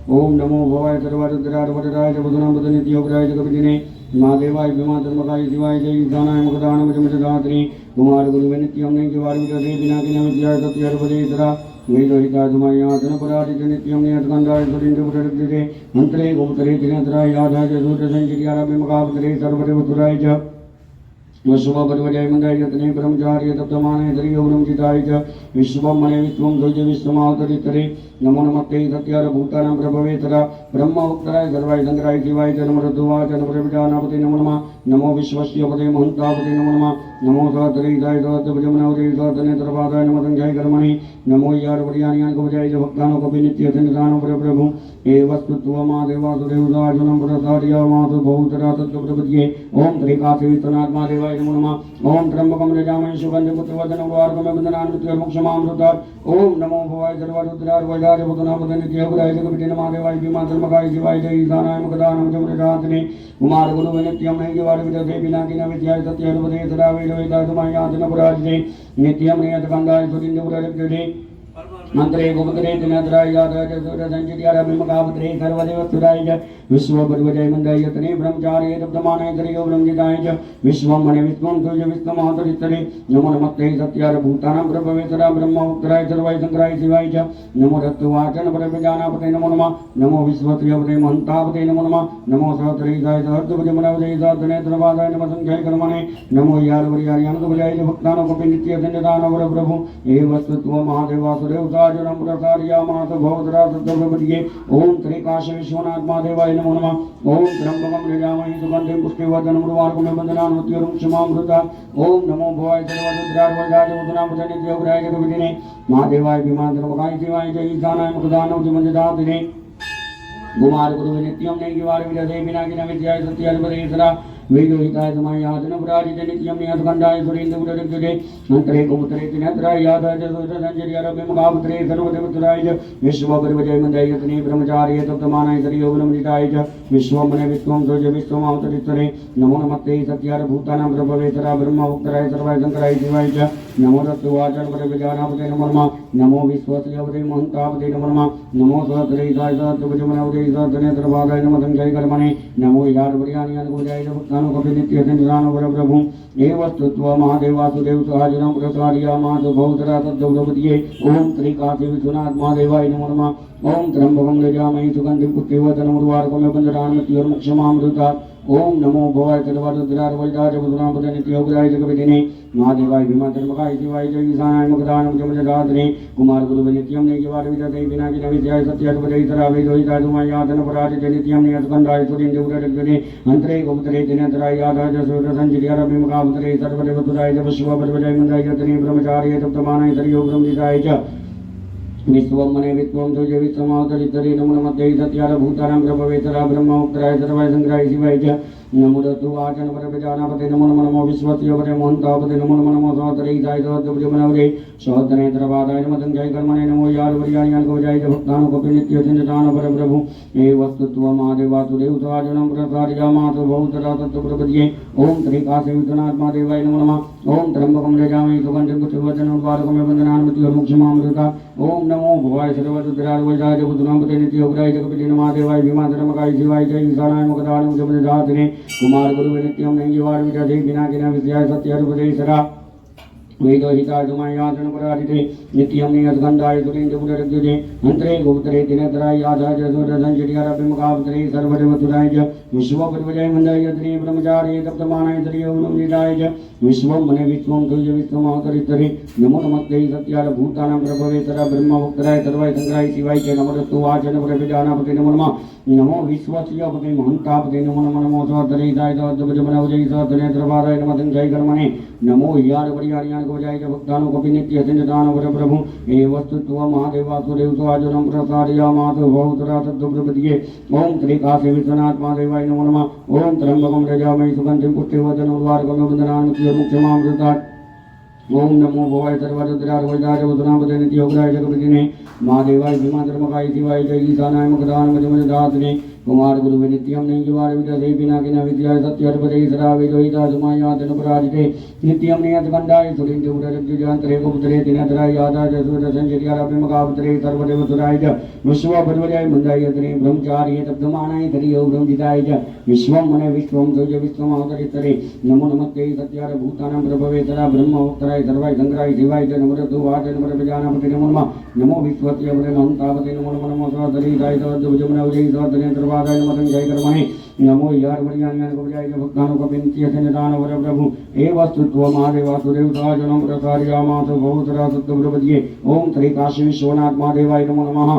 ओम नमो भवाय सर्वजरार्वजराय वदुनापदे नित्योग्राय जगविदिने महादेवाय विमात्रमकाय शिवाय जय ईशानाय मुखदानमजमजदात्रे कुमार गुरु नित्यं नैजवारि विदधे विनाशिना विद्याय सत्याधिपतिसरा वैलोहिताय सुमायादन पराजित नित्यं नियतखंडाय सुरेन्द्रपुररज्जते मंत्रे गुप्तरे दिनेत्राय यादाय सुरसंजयारभिमुखावतरे सर्वदेवसुराय च विश्ववद्वजय मंडयतने ब्रह्मचार्य तप्तमानाय त्रियौरुंजिताय च विश्वमने विश्वं तुय विश्वमातरितरे नमो नमस्ते सत्यार भूतानां प्रभवेसरा ब्रह्मवक्तराय सर्वाय संग्राय शिवाय च नमो दत्तवाचन प्रविदानापते नमो नमः नमो विश्वस्य पते महंतापते नमो नमः नमो सहस्रीताय सहस्रभुजमनोजय सहस्रनेत्रपादाय नमः संजय कर्मणे नमो यार वरियान्यान को जय भक्तानों को नित्य सन्निधान वर प्रभु हे वस्तुत्व महादेव वासुदेव साजनं प्रसार्यामास बहुतरा सप्तपदिये ओम त्रिकासे विश्वनाथ महादेवाय नमो नमः ओम त्र्यंबकं यजामहे सुगन्धिं पुष्टिवर्धनं वार्गं वन्दनान् मोक्षमामृतात् ओम नमो भवाय सर्वरुद्रार्वजाय वदुनापदे नित्योग्राय जगविदिने महादेवाय विमात्रमकाय शिवाय जय ईशानाय मुखदानमजमजदात्रे कुमार गुरु नित्यं नैजवारि विदधे विनाशिना विद्याय सत्याधिपते सदा वैलोहिताय सुमायादन पराजिते नित्यं नियतखंडाय सुरेन्द्रपुररज्जते मंत्रे गुप्तरे दिनेत्राय यादाय सुरसंजयारभिमुखावतरे सर्वदेवसुराय च विश्ववद्वजय मंडयतने ब्रह्मचार्य तप्तमानाय त्रियौरुंजिताय च विश्वमने विश्वं तुय विश्वमातरितरे नमो नमस्ते सत्यार भूतानां प्रभवेसरा ब्रह्मवक्तराय सर्वाय संग्राय शिवाय च नमो दत्तवाचन प्रविदानापते नमो नमः नमो विश्वस्य पते महंतापते नमो नमः नमो सहस्रीताय सहस्रभुजमनोजय सहस्रनेत्रपादाय नमः संजय कर्मणे नमो यार वरियान्यान को जय भक्तानों को नित्य सन्निधान वर प्रभु हे वस्तुत्व महादेव वासुदेव साजनं प्रसार्यामास बहुतरा सप्तपदिये ओम त्रिकाशी विश्वनाथ महादेवाय नमो नमः ओम त्र्यंबकं यजामहे सुगन्धिं पुष्टिवर्धनं वार्गं वन्दनान् मोक्षमामृतात् ओम नमो भवाय सर्वरुद्रार्वजाय वदुनापदे नित्योग्राय जगविदिने महादेवाय विमात्रमकाय शिवाय जय ईशानाय मुखदानमजमजदात्रे कुमार गुरु नित्यं नैजवारि विदधे विनाशिना विद्याय सत्याधिपतिसरा वैलोहिताय सुमायादन पराजित नित्यं नियतखंडाय सुरेन्द्रपुररज्जते मंत्रे गुप्तरे दिनेत्राय यादाय सुरसंजयारभिमुखावतरे सर्वदेवसुराय च विश्ववद्वजय मंडयतने ब्रह्मचार्य तप्तमानाय त्रियौरुंजिताय च विश्वमने विश्वं तुय विश्वमातरितरे नमो नमस्ते सत्यार भूतानां प्रभवेसरा ब्रह्मवक्तराय सर्वाय संग्राय शिवाय च नमो दत्तवाचन प्रविदानापते नमो नमः नमो विश्वस्य पते महंतापते नमो नमः नमो सहस्रीताय सहस्रभुजमनोजय सहस्रनेत्रपादाय नमः संजय कर्मणे नमो यार वरियान्यान को जय भक्तानों को नित्य सन्निधान वर प्रभु हे वस्तुत्व महादेव वासुदेव सहजनं प्रसार्यामास बहुतरा सप्तपदिये ओम त्रिकाशी विश्वनाथ महादेवाय नमो नमः ओम त्र्यंबकं यजामहे सुगन्धिं पुष्टिवर्धनं वार्गं वन्दनान् मोक्षमामृतात् ओम नमो भवाय सर्वरुद्रार्वजाय वदुनापदे नित्योग्राय जगविदिने महादेवाय विमात्रमकाय शिवाय जय ईशानाय मुखदानमजमजदात्रे कुमार गुरु नित्यं नैजवारि विदधे विनाशिना विद्याय सत्याधिपतिसरा वैलोहिताय सुमायादन पराजिते नित्यं नियतखंडाय सुरेन्द्रपुररज्जते मंत्रे गुप्तरे दिनेत्राय यादाय सुरसंजयारभिमुखावतरे सर्वदेवसुराय च विश्ववद्वजय मंडयतने ब्रह्मचार्य तप्तमानाय त्रियौरुंजिताय च विश्वं मने विश्वं तुज विश्वमावतरितरे नमो नमस्ते सत्यार भूतानां प्रभवेतरा ब्रह्मोक्तराय सर्वाय संग्राय शिवाय च नमो दत्तु वाचन पर प्रजानापते नमो नमो विश्वस्य पते मोहन्तापते नमो नमो सहोदरे जाय सहोदरे सहोदरेन्द्रपादाय नमो संजय कर्मणे नमो यार वर्याणि गोजाय भक्तानो कपि नित्य चिंतन पर प्रभु हे वस्तुत्व महादेव वासुदेव स्वाजनं प्रसादयामासु बहुतरा तत्प्रपद्ये ओम त्रिकासे विष्णुनात्मा देवाय नमो नमः ओम त्र्यंबकं यजामहे सुगन्धिं पुष्टिवर्धनं उर्वारुकं बन्धनान्मृत्योर्मुक्षमामृता ओम नमो भवाय सर्वरुद्राय वैजाय बुद्धनामते नित्योग्राय जगपति नमः देवाय भीमाधर्मकाय शिवाय जय ईशानाय मुखदानं जपदातने कुमार गुरु नित्यं नैवार विजय बिना किना विषयाय सत्यरूपदेशरा वेदोहिताय तुमयासन पराजिते नित्यं नियतगन्धाय सुरेन्द्रपुररज्जुते अन्त्रे गोप्तरे दिनतराय आधाय सूर्यसञ्चर्यारभिमुखावतरे सर्वदेवतुराय च विश्वपरिवजय मन्दाय त्रि ब्रह्मचारी तप्तमानाय त्रियोगुणं निधाय च विश्वं मने विश्वं तुल्य विश्वमावतरितरे नमो नमस्ते सत्यार भूतानां प्रभवेतरा ब्रह्मभक्तराय सर्वाय संग्राय शिवाय च नमो दत्तु वाचन प्रभिजानापते नमो नमः नमो विश्वस्य पते महन्तापते नमो नमो नमो सहोदरे जाय सहोदरजमनवजय सहोदरेन्द्रपादाय नमः संजय कर्मणे नमो यार वर्याणि गोजाय भक्तानो कपि नित्य चिंतन पर प्रभु हे वस्तुत्व महादेव वासुदेव स्वाजनं प्रसादयामासु बहुतरा तत्प्रपद्ये ओम त्रिकासे विश्वनाथ महादेवाय नमो नमः ओम त्र्यंबकं यजामहे सुगन्धिं पुष्टिवर्धनं उर्वारुकं बन्धनान्मृत्योर्मुक्षमामृता ओम नमो भवाय सर्वरुद्राय वैजाय बुद्धनामते नित्योग्राय जगपतिने महादेवाय भीमाधर्मकाय शिवाय जय ईशानाय मुखदानमजमदातने कुमार गुरु नित्यं नैवार विदधे पिनाकिना विद्याय सत्यर्पदेशरा वेदोहिता तुमयासन पराजिते नित्यं नियतगन्धाय सुरेन्द्रपुररज्जुजान्तरे गुप्तरे दिनतराय आदाय सूर्यसञ्चर्यारभिमुखावतरे सर्वदेवतुराय च विश्वपरिवजय मन्दायतने ब्रह्मचार्ये तप्तमानाय त्रियो ब्रह्मजिताय च विश्वं मने विश्वं तुज विश्वमावतरितरे नमो नमस्ते सत्यार भूतानां प्रभवेतरा ब्रह्मोक्तराय सर्वाय संग्राय शिवाय च नमो दत्तु वाचन प्रजानापते नमो नमः नमो विश्वस्य महन्तापते नमो नमो सहोदरे जाय सहोदरजमनवजय सहोदरेन्द्रपादाय नमः संजय कर्मणे नमो यार वर्याणि गोजाय भक्तानो कपि नित्य चिंतन पर प्रभु हे वस्तुत्व महादेव वासुदेव स्वाजनं प्रसादयामासु बहुतरा तत्प्रपद्ये ओम त्रिकाशी विश्वनाथ महादेवाय नमो नमः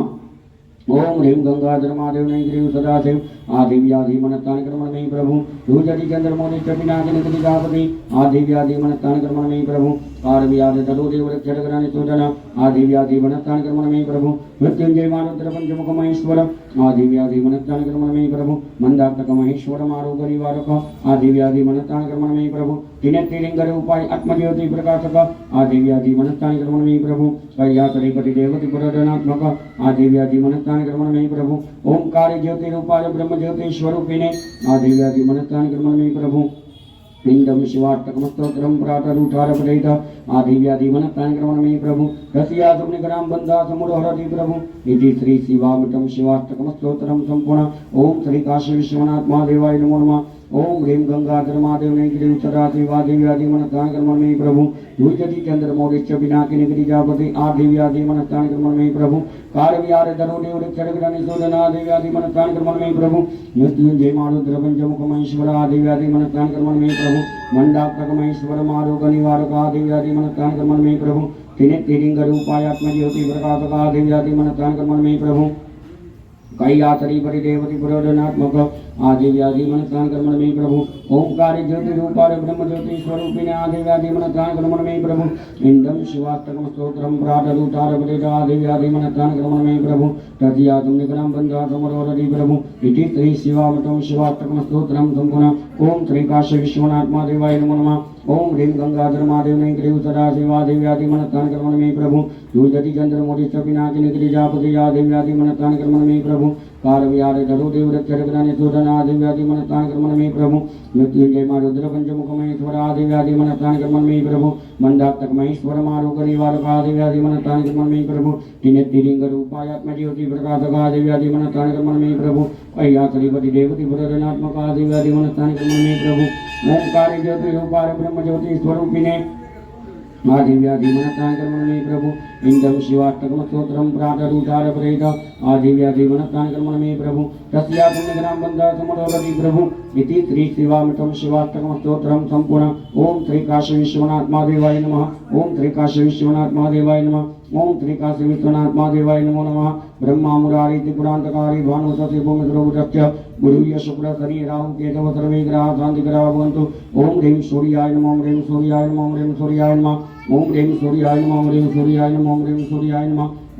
ओम ह्रीं गंगाधर महादेव नैग्रीव सदाशिव आदिव्याधि मनत्तान कर्मणमयि प्रभु दूजति चंद्रमौलि चपिनाकि निकटिजापति आदिव्याधि मनत्तान कर्मणमयि प्रभु कारव्याधि तदोदेव रक्षरग्रानि शोधन आदिव्याधि मनत्तान कर्मणमयि प्रभु मृत्युंजय मारुद्र पंचमुख महेश्वर आदिव्याधि मनत्तान कर्मणमयि प्रभु मंदात्मक महेश्वर मारुगरिवारक आदिव्याधि मनत्तान कर्मणमयि प्रभु दिनेत्रिलिंगर उपाय आत्मज्योति प्रकाशक आदिव्याधि मनत्तान कर्मणमयि प्रभु कैलासरिपति देवति पुरदनात्मक आदिव्याधि मनत्तान कर्मणमयि प्रभु ओंकार ज्योति रूपाय ब्रह्म ज्योति स्वरूपिणे आदिव्याधि मनत्तान कर्मणमयि प्रभु पिंडम शिवाष्टकमस्तोत्रम प्रातरूठारपदैत आदिव्याधि मनत्तान कर्मणमयि प्रभु रसिया सुग्निकरां बन्धा समुदहरति प्रभु इति श्री शिवामितं शिवाष्टकमस्तोत्रम संपूर्ण ओम श्री काशी विश्वनाथ महादेवाय नमो नमः ओम ह्रीं गंगाधर महादेव नैग्रीव सदाशिवादिव्याधि मनत्तान कर्मणमयि प्रभु दूजति चंद्रमौलिश्च पिनाकि निकटिजापति आदिव्याधि मनत्तान कर्मणमयि प्रभु कारव्यार धरोदेव रक्षरग्रानि शोधन आदिव्याधि मनत्तान कर्मणमयि प्रभु मृत्युंजय मारुद्र पंचमुख महेश्वर आदिव्याधि मनत्तान कर्मणमयि प्रभु मंडात्मक महेश्वर मारोग निवारक आदिव्याधि मनत्तान कर्मणमयि प्रभु त्रिनेत्रिलिंग रूपाय आत्मज्योति प्रकाशक आदिव्याधि मनत्तान कर्मणमयि प्रभु कैलासरिपति देवति पुरोधनात्मक आदिव्याधि मनत्तान कर्मणमयि प्रभु ओंकार ज्योति रूपाय ब्रह्म ज्योति स्वरूपिणे आदिव्याधि मनत्तान कर्मणमयि प्रभु इंदम शिवाष्टकम स्तोत्रम प्रातरूठारपदैत आदिव्याधि मनत्तान कर्मणमयि प्रभु तस्या तुम्निकरां बन्धा समरोरति प्रभु इति श्री शिवामितं शिवाष्टकम स्तोत्रम संपूर्ण ओम श्री काशी विश्वनाथ महादेवाय नमो नमः ओम ह्रीं गंगाधर महादेव नैग्रीव सदाशिवादिव्याधि मनत्तान कर्मणमयि प्रभु दूजति चंद्रमौलिश्च पिनाकि निकटिजापति आदिव्याधि मनत्तान कर्मणमयि प्रभु कारव्यार धरोदेव रक्षरग्रानि शोधन आदिव्याधि मनत्तान कर्मणमयि प्रभु मृत्युंजय मारुद्र पंचमुख महेश्वर आदिव्याधि मनत्तान कर्मणमयि प्रभु मंदात्मक महेश्वर मारुगरिवारक आदिव्याधि मनत्तान कर्मणमयि प्रभु त्रिनेत्रिलिंग रूपाय आत्मज्योति प्रकाशक आदिव्याधि मनत्तान कर्मणमयि प्रभु कैलासरिपति देवति पुरदनात्मक आदिव्याधि मनत्तान कर्मणमयि प्रभु ओंकार ज्योति रूपाय ब्रह्म ज्योति स्वरूपिणे आदिव्याधि मनत्तान कर्मणमयि प्रभु इंदम शिवाष्टकम स्तोत्रम प्रातरूठारपदैत आदिव्याधि मनत्तान कर्मणमयि प्रभु तस्या पुण्यकरां बन्धा समुदहरति प्रभु इति श्री शिवामितं शिवाष्टकम स्तोत्रम संपूर्ण ओम श्री काशी विश्वनाथ महादेवाय नमः ओम श्री काशी विश्वनाथ महादेवाय नमः ओम श्री काशी विश्वनाथ महादेवाय नमो नमः ब्रह्मा मुरारी त्रिपुरांतकारी भानु शशि भूमिद्रोगुरस्य गुरुय शुक्र शनि राहु केतव सर्वे ग्रहाः शान्तिकराः भवन्तु ओम ह्रीं सूर्याय नमः ओम ह्रीं सूर्याय नमः ओम ह्रीं सूर्याय नमः ओम ह्रीं सूर्याय नमः ओम ह्रीं सूर्याय नमः ओम ह्रीं सूर्याय नमः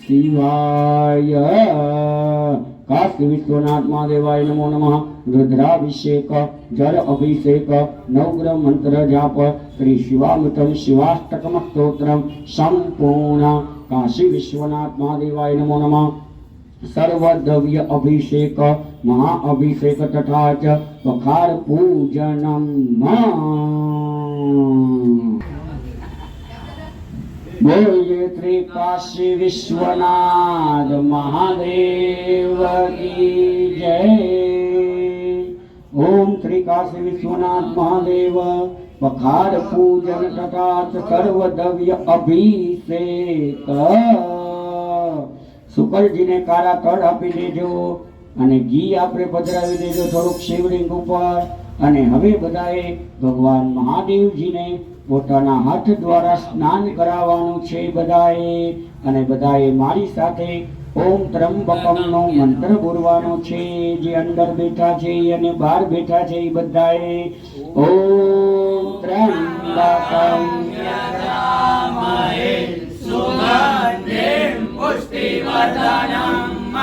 शिवाय। काशी विश्वनाथ महादेवाय नमो नमः। रुद्राभिषेक जल अभिषेक नवग्रह मंत्र जाप श्री शिवामृतम शिवाष्टकम स्तोत्रम संपूर्ण। काशी विश्वनाथ महादेवाय नमो नमः। सर्वद्रव्य अभिषेक महाअभिषेक तथा च पखार पूजनम। बोलिए श्री काशी विश्वनाथ महादेव की जय। ओम श्री काशी विश्वनाथ महादेव पखार पूजन तथा सर्वद्रव्य अभिषेक। शुकलजी ने कारा तळ आपी देजो અને ઘી આપણે પધરાવી દેજો થોડુંક શિવલિંગ ઉપર। અને હવે બધાએ ભગવાન મહાદેવજીને પોતાના હાથ દ્વારા સ્નાન કરાવવાનું છે બધાએ। અને બધાએ મારી સાથે ઓમ ત્રંબકમનો મંત્ર બોલવાનો છે। જે અંદર બેઠા છે અને બહાર બેઠા છે એ બધાએ ઓમ ત્રંબકમ યજામહે સુગંધિમ પુષ્ટિવર્ધનમ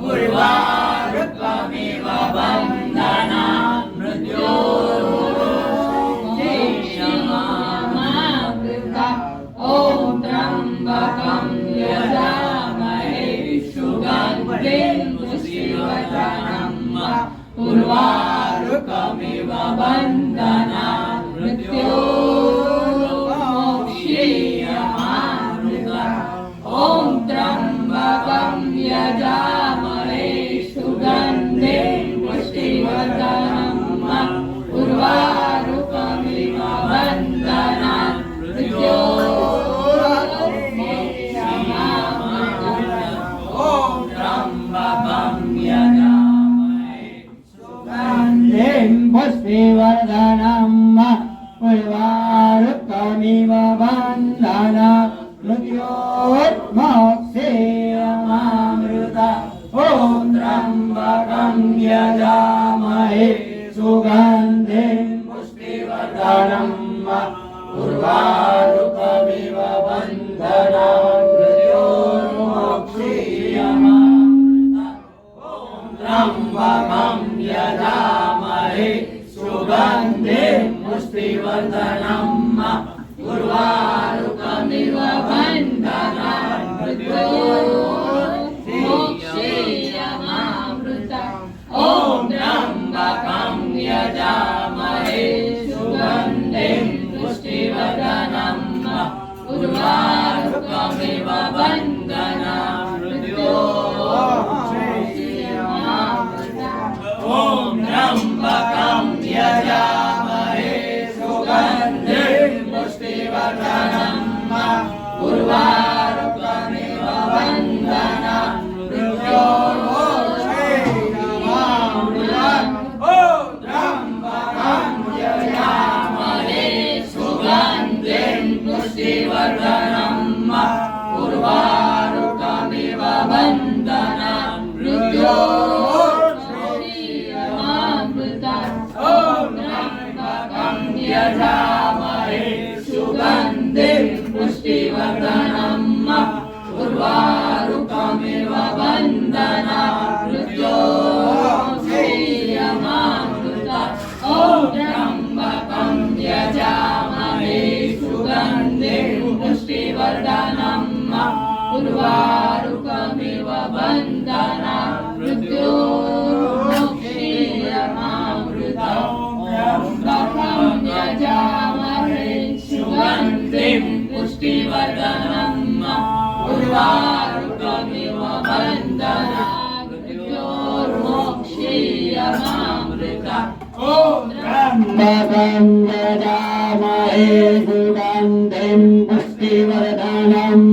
ઉર્વારુકમિવ બંધનાન મૃત્યોર્મુક્ષીયમામૃતા। ઓમ ત્રંબકમ યજામહે સુગંધિમ પુષ્ટિવર્ધનમ ઉર્વારુકમિવ બંધનાન મૃત્યોર્મુક્ષીયમામૃતા। ઓમ ત્રંબકમ યજામહે સુગંધિમ પુષ્ટિવર્ધનમ ઉર્વારુકમિવ બંધનાન મૃત્યોર્મુક્ષીયમામૃતા। ઓમ ત્રંબકમ યજામહે સુગંધિમ પુષ્ટિવર્ધનમ ઉર્વારુકમિવ બંધનાન મૃત્યોર્મુક્ષીયમામૃતા। ઓમ ત્રંબકમ યજામહે સુગંધિમ પુષ્ટિવર્ધનમ ઉર્વારુકમિવ બંધનાન મૃત્યોર્મુક્ષીયમામૃતા। ઓમ ત્રંબકમ યજામહે સુગંધિમ પુષ્ટિવર્ધનમ ઉર્વારુકમિવ બંધનાન મૃત્યોર્મુક્ષીયમામૃતા। ઓમ ત્રંબકમ યજામહે સુગંધિમ પુષ્ટિવર્ધનમ ઉર્વારુકમિવ બંધનાન મૃત્યોર્મુક્ષીયમામૃતા। ઓમ ત્રંબકમ યજામહે સુગંધિમ પુષ્ટિવર્ધનમ ઉર્વારુકમિવ બંધનાન મૃત્યોર્મુક્ષીયમામૃતા। ઓમ ત્રંબકમ યજામહે સુગંધિમ પુષ્ટિવર્ધનમ ઉર્વારુકમિવ બંધનાન મૃત્યોર્મુક્ષીયમામૃતા। ઓમ ત્રંબકમ યજામહે સુગંધિમ પુષ્ટિવર્ધનમ ઉર્વારુકમિવ બંધનાન મૃત્યોર્મુક્ષીયમામૃતા। ઓમ ત્રંબકમ યજામહે સુગંધિમ પુષ્ટિવર્ધનમ ઉર્વારુકમિવ બંધનાન મૃત્યોર્મુક્ષીયમામૃતા। ત્રંબકમ યજામહે સુગંધિમ પુષ્ટિવર્ધનમ ઉર્વારુકમિવ બંધનાન મૃત્યોર્મુક્ષીયમામૃતા। ઓમ ત્રંબકમ યજામહે સુગંધિમ પુષ્ટિવર્ધનમ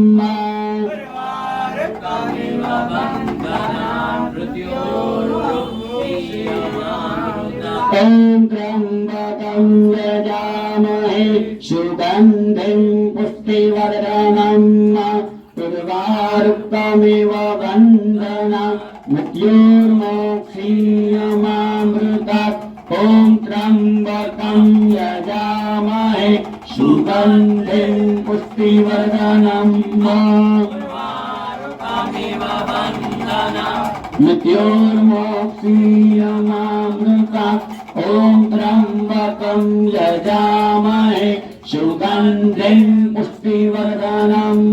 ઉર્વારુકમિવ બંધનાન મૃત્યોર્મુક્ષીયમામૃતા। ઓમ ત્રંબકમ યજામહે સુગંધિમ પુષ્ટિવર્ધનમ ઉર્વારુકમિવ બંધનાન મૃત્યોર્મુક્ષીયમામૃતા। ઓમ ત્રંબકમ યજામહે સુગંધિમ પુષ્ટિવર્ધનમ ઉર્વારુકમિવ मृत्योर्मोक्षीयमामृतात् ॐ त्र्यम्बकं यजामहे सुगन्धिं पुष्टिवर्धनम्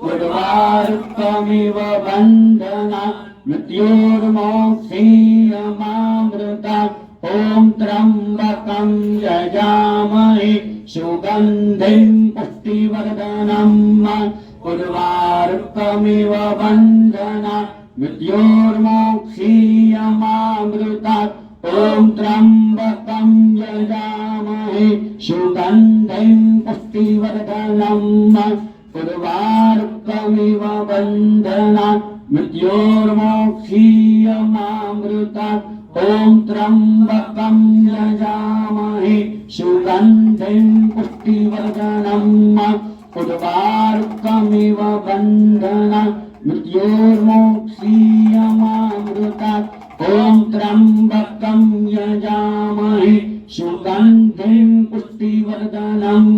उर्वारुकमिव बन्धनात् मृत्योर्मोक्षीयमामृतात् ॐ त्र्यम्बकं यजामहे सुगन्धिं पुष्टिवर्धनम् उर्वारुकमिव बन्धनात् मृत्योर्मोक्षीयमामृतात् ॐ त्र्यम्बकं यजामहे सुगन्धिं पुष्टिवर्धनम् उर्वारुकमिव बन्धनात् मृत्योर्मोक्षीयमामृतात् ॐ त्र्यम्बकं यजामहे सुगन्धिं पुष्टिवर्धनम् उर्वारुकमिव बन्धनात् मृत्योर्मोक्षीयमामृतात् ॐ त्र्यम्बकं यजामहे सुगन्धिं पुष्टिवर्धनम्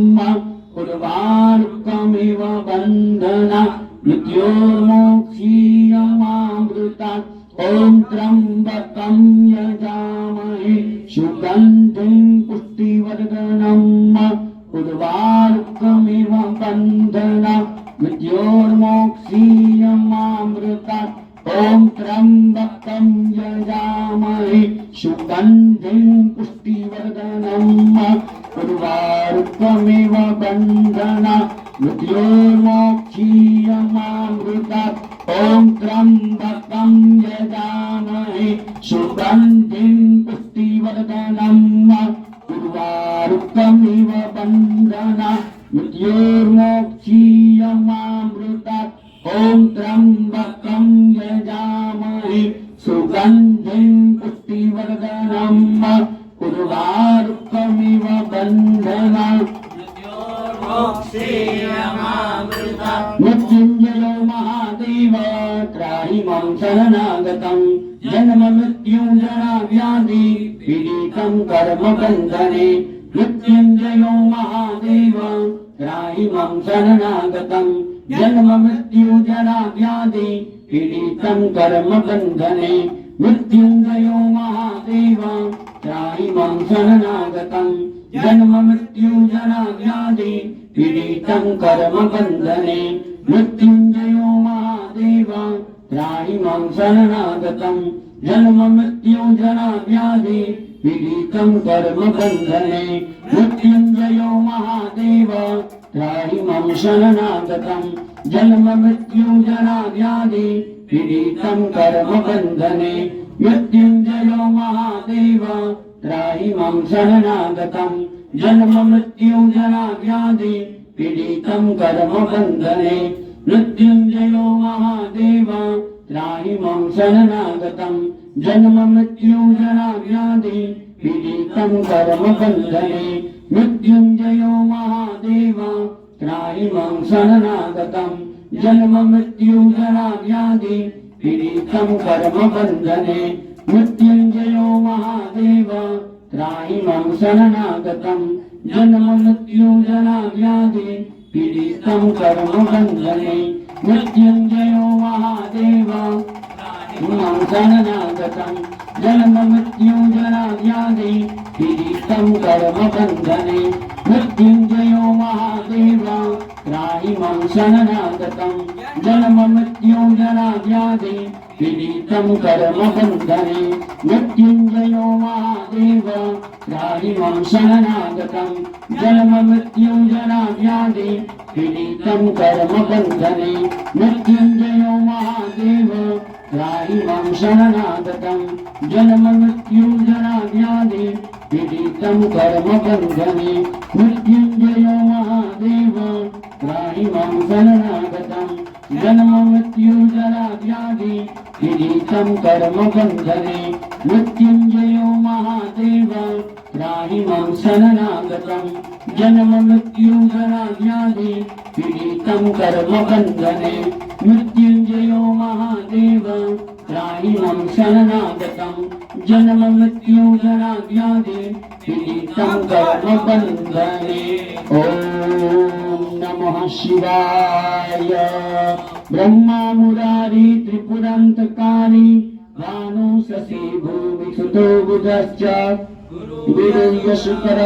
उर्वारुकमिव बन्धनात् मृत्योर्मोक्षीयमामृतात् ॐ त्र्यम्बकं यजामहे सुगन्धिं पुष्टिवर्धनम् उर्वारुकमिव बन्धनात् मृत्योर्मोक्षीयमामृतात् ॐ त्र्यम्बकं यजामहे सुगन्धिं पुष्टिवर्धनम् उर्वारुकमिव बन्धनात् मृत्योर्मोक्षीयमामृतात् ॐ त्र्यम्बकं यजामहे सुगन्धिं पुष्टिवर्धनम् उर्वारुकमिव बन्धनात् मृत्योर्मोक्षीयमामृतात् ॐ त्र्यम्बकं यजामहे सुगन्धिं पुष्टिवर्धनम् उर्वारुकमिव बन्धनात् मृत्युञ्जयो महादेव त्राहि मां शरणागतं जन्म मृत्युञ्जराव्याधि पीडितं कर्मबन्धने मृत्युञ्जयो महादेव त्राहि मां शरणागतं जन्म मृत्युञ्जराव्याधि पीडितं कर्मबन्धने मृत्युञ्जयो महादेव त्राहि मां शरणागतं जन्म मृत्युञ्जराव्याधि पीडितं कर्मबन्धने मृत्युञ्जयो महादेव त्राहि मां शरणागतं जन्म मृत्युञ्जराव्याधि पीडितं कर्मबन्धने मृत्युञ्जयो महादेव त्राहि मां शरणागतं जन्म मृत्युञ्जराव्याधि पीडितं कर्मबन्धने मृत्युञ्जयो महादेव त्राहि मां शरणागतं जन्म मृत्युञ्जराव्याधि पीडितं कर्मबन्धने मृत्युञ्जयो महादेव त्राहि मां शरणागतं जन्म मृत्युञ्जराव्याधि पीडितं कर्मबन्धने मृत्युञ्जयो महादेव त्राहि मां शरणागतं जन्म मृत्युञ्जराव्याधि पीडितं कर्मबन्धने मृत्युञ्जयो महादेव त्राहि मां शरणागतं जन्म मृत्युञ्जराव्याधि पीडितं कर्मबन्धने मृत्युञ्जयो महादेव मां शरणागतं जन्म मृत्युञ्जराव्याधि पीडितं कर्मबन्धने मृत्युञ्जयो महादेव त्राहि मां शरणागतं जन्म मृत्युञ्जराव्याधि पीडितं कर्मबन्धने मृत्युञ्जयो महादेव त्राहि मां शरणागतं जन्म मृत्युञ्जराव्याधि पीडितं कर्मबन्धने मृत्युञ्जयो महादेव त्राहि मां शरणागतं जन्म मृत्युञ्जराव्याधि पीडितं कर्मबन्धने मृत्युञ्जयो महादेव त्राहि मां शरणागतं जन्म मृत्युञ्जराव्याधि पीडितं कर्मबन्धने मृत्युञ्जयो महादेव त्राहि मां शरणागतं जन्म मृत्युञ्जराव्याधि पीडितं कर्मबन्धने मृत्युञ्जयो महादेव त्राहि मां शरणागतं जन्म मृत्युञ्जराव्याधि पीडितं कर्मबन्धने ॐ नमः शिवाय ब्रह्मा मुरारी त्रिपुरान्तकारी भानु शशि भूमि सुतो बुधश्च गुरुर्य शुक्र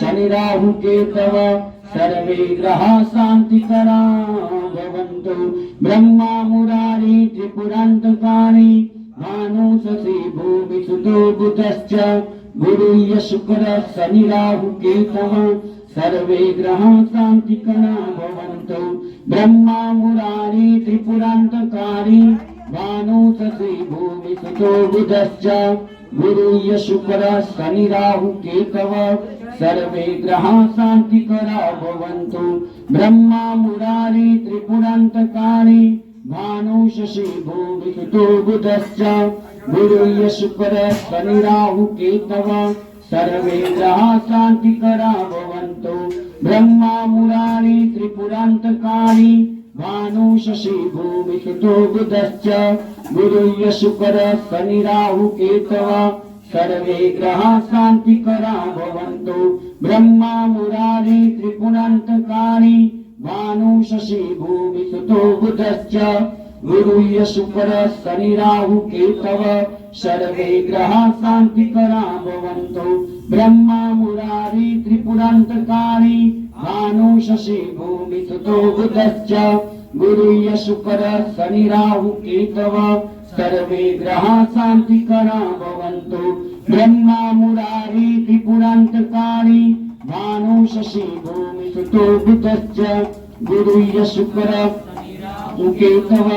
शनि राहु केतव सर्वे ग्रहा शांतिकरा भवन्तु ब्रह्मा मुरारी त्रिपुरान्तकारी भानु शशि भूमि सुतो बुधश्च गुरुर्य शुक्र शनि राहु केतव सर्वे ग्रहा शांतिकरा भवन्तु ब्रह्मा मुरारी त्रिपुरान्तकारी भानु शशि भूमि सुतो बुधश्च गुरुर्य शुक्र शनि राहु केतव सर्वे ग्रहा शांतिकरा भवन्तु ब्रह्मा मुरारी त्रिपुरान्तकारी भानु शशि भूमि सुतो बुधश्च गुरुर्य शुक्र शनि राहु केतव सर्वे ग्रहा शांतिकरा भवन्तु ब्रह्मा मुरारी त्रिपुरान्तकारी भानु शशि भूमि सुतो बुधश्च गुरुर्य शुक्र शनि राहु केतव सर्वे ग्रहा शांतिकरा भवन्तु ब्रह्मा मुरारी त्रिपुरान्तकारी भानु शशि भूमि सुतो बुधश्च गुरुर्य शुक्र शनि राहु केतव सर्वे ग्रहा शांतिकरा भवन्तु ब्रह्मा मुरारी त्रिपुरान्तकारी भानु शशि भूमि सुतो बुधश्च गुरुर्य शुक्र शनि राहु केतव सर्वे ग्रहा शांतिकरा भवन्तु ब्रह्मा मुरारी त्रिपुरान्तकारी भानु शशि भूमि सुतो बुधश्च गुरुर्य शुक्र केतव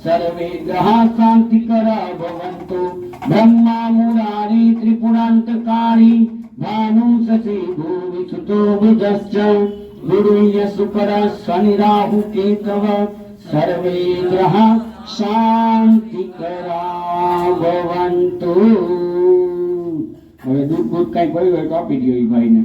सर्वे ग्रहा शांतिकरा भवन्तु ब्रह्मा मुरारी त्रिपुरान्तकारी भानु शशि भूमि सुतो बुधश्च गुरुर्य शुक्र शनि राहु केतव सर्वे ग्रहा शांतिकरा भवन्तु। હવે દૂધ દૂધ કઈ પડ્યું હોય તો આપી દો એ ભાઈને.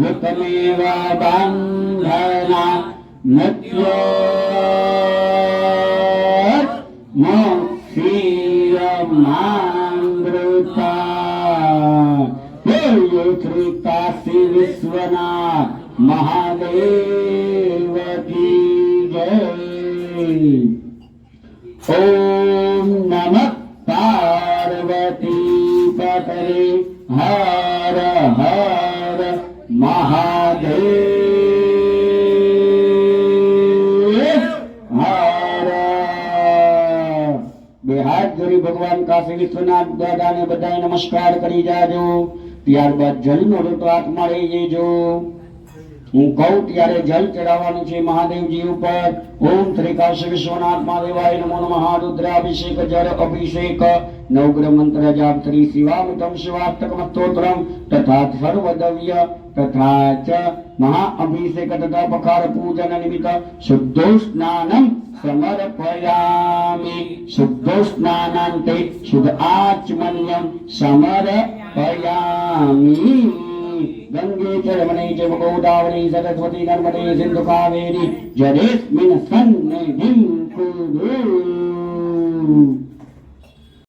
युतमेव बन्धना मृत्यो मोक्षीयमामृता श्री काशी विश्वनाथ महादेव की जय। ओम नमः पार्वती पतये हर हर महादेव हर। बेहाथ जोड़ी भगवान काशी विश्वनाथ दादा ने बधाई नमस्कार करी जाजो। ત્યારબાદ જલનો લોટો હાથમાં લઈ જજો। હું કહું ત્યારે જલ ચડાવવાનું છે મહાદેવજી ઉપર। ઓમ શ્રી કાશી વિશ્વનાથ મહાદેવાય નમો નમઃ। રુદ્રાભિષેક જળ અભિષેક નવગ્રહ મંત્ર જાપ શ્રી શિવામિતમ શિવાષ્ટકમ સ્તોત્રમ તથા સર્વદવ્ય તથા ચ મહા અભિષેક તથા પખાર પૂજન નિમિત્ત શુદ્ધો સ્નાનમ समर्पयामि। शुद्धो स्नानान्ते शुद्ध आचमन्यं समर्पयामि। गंगे च यमुने च गोदावरी सरस्वती नर्मदे सिन्धु कावेरी जलेऽस्मिन् सन्निधिं कुरु।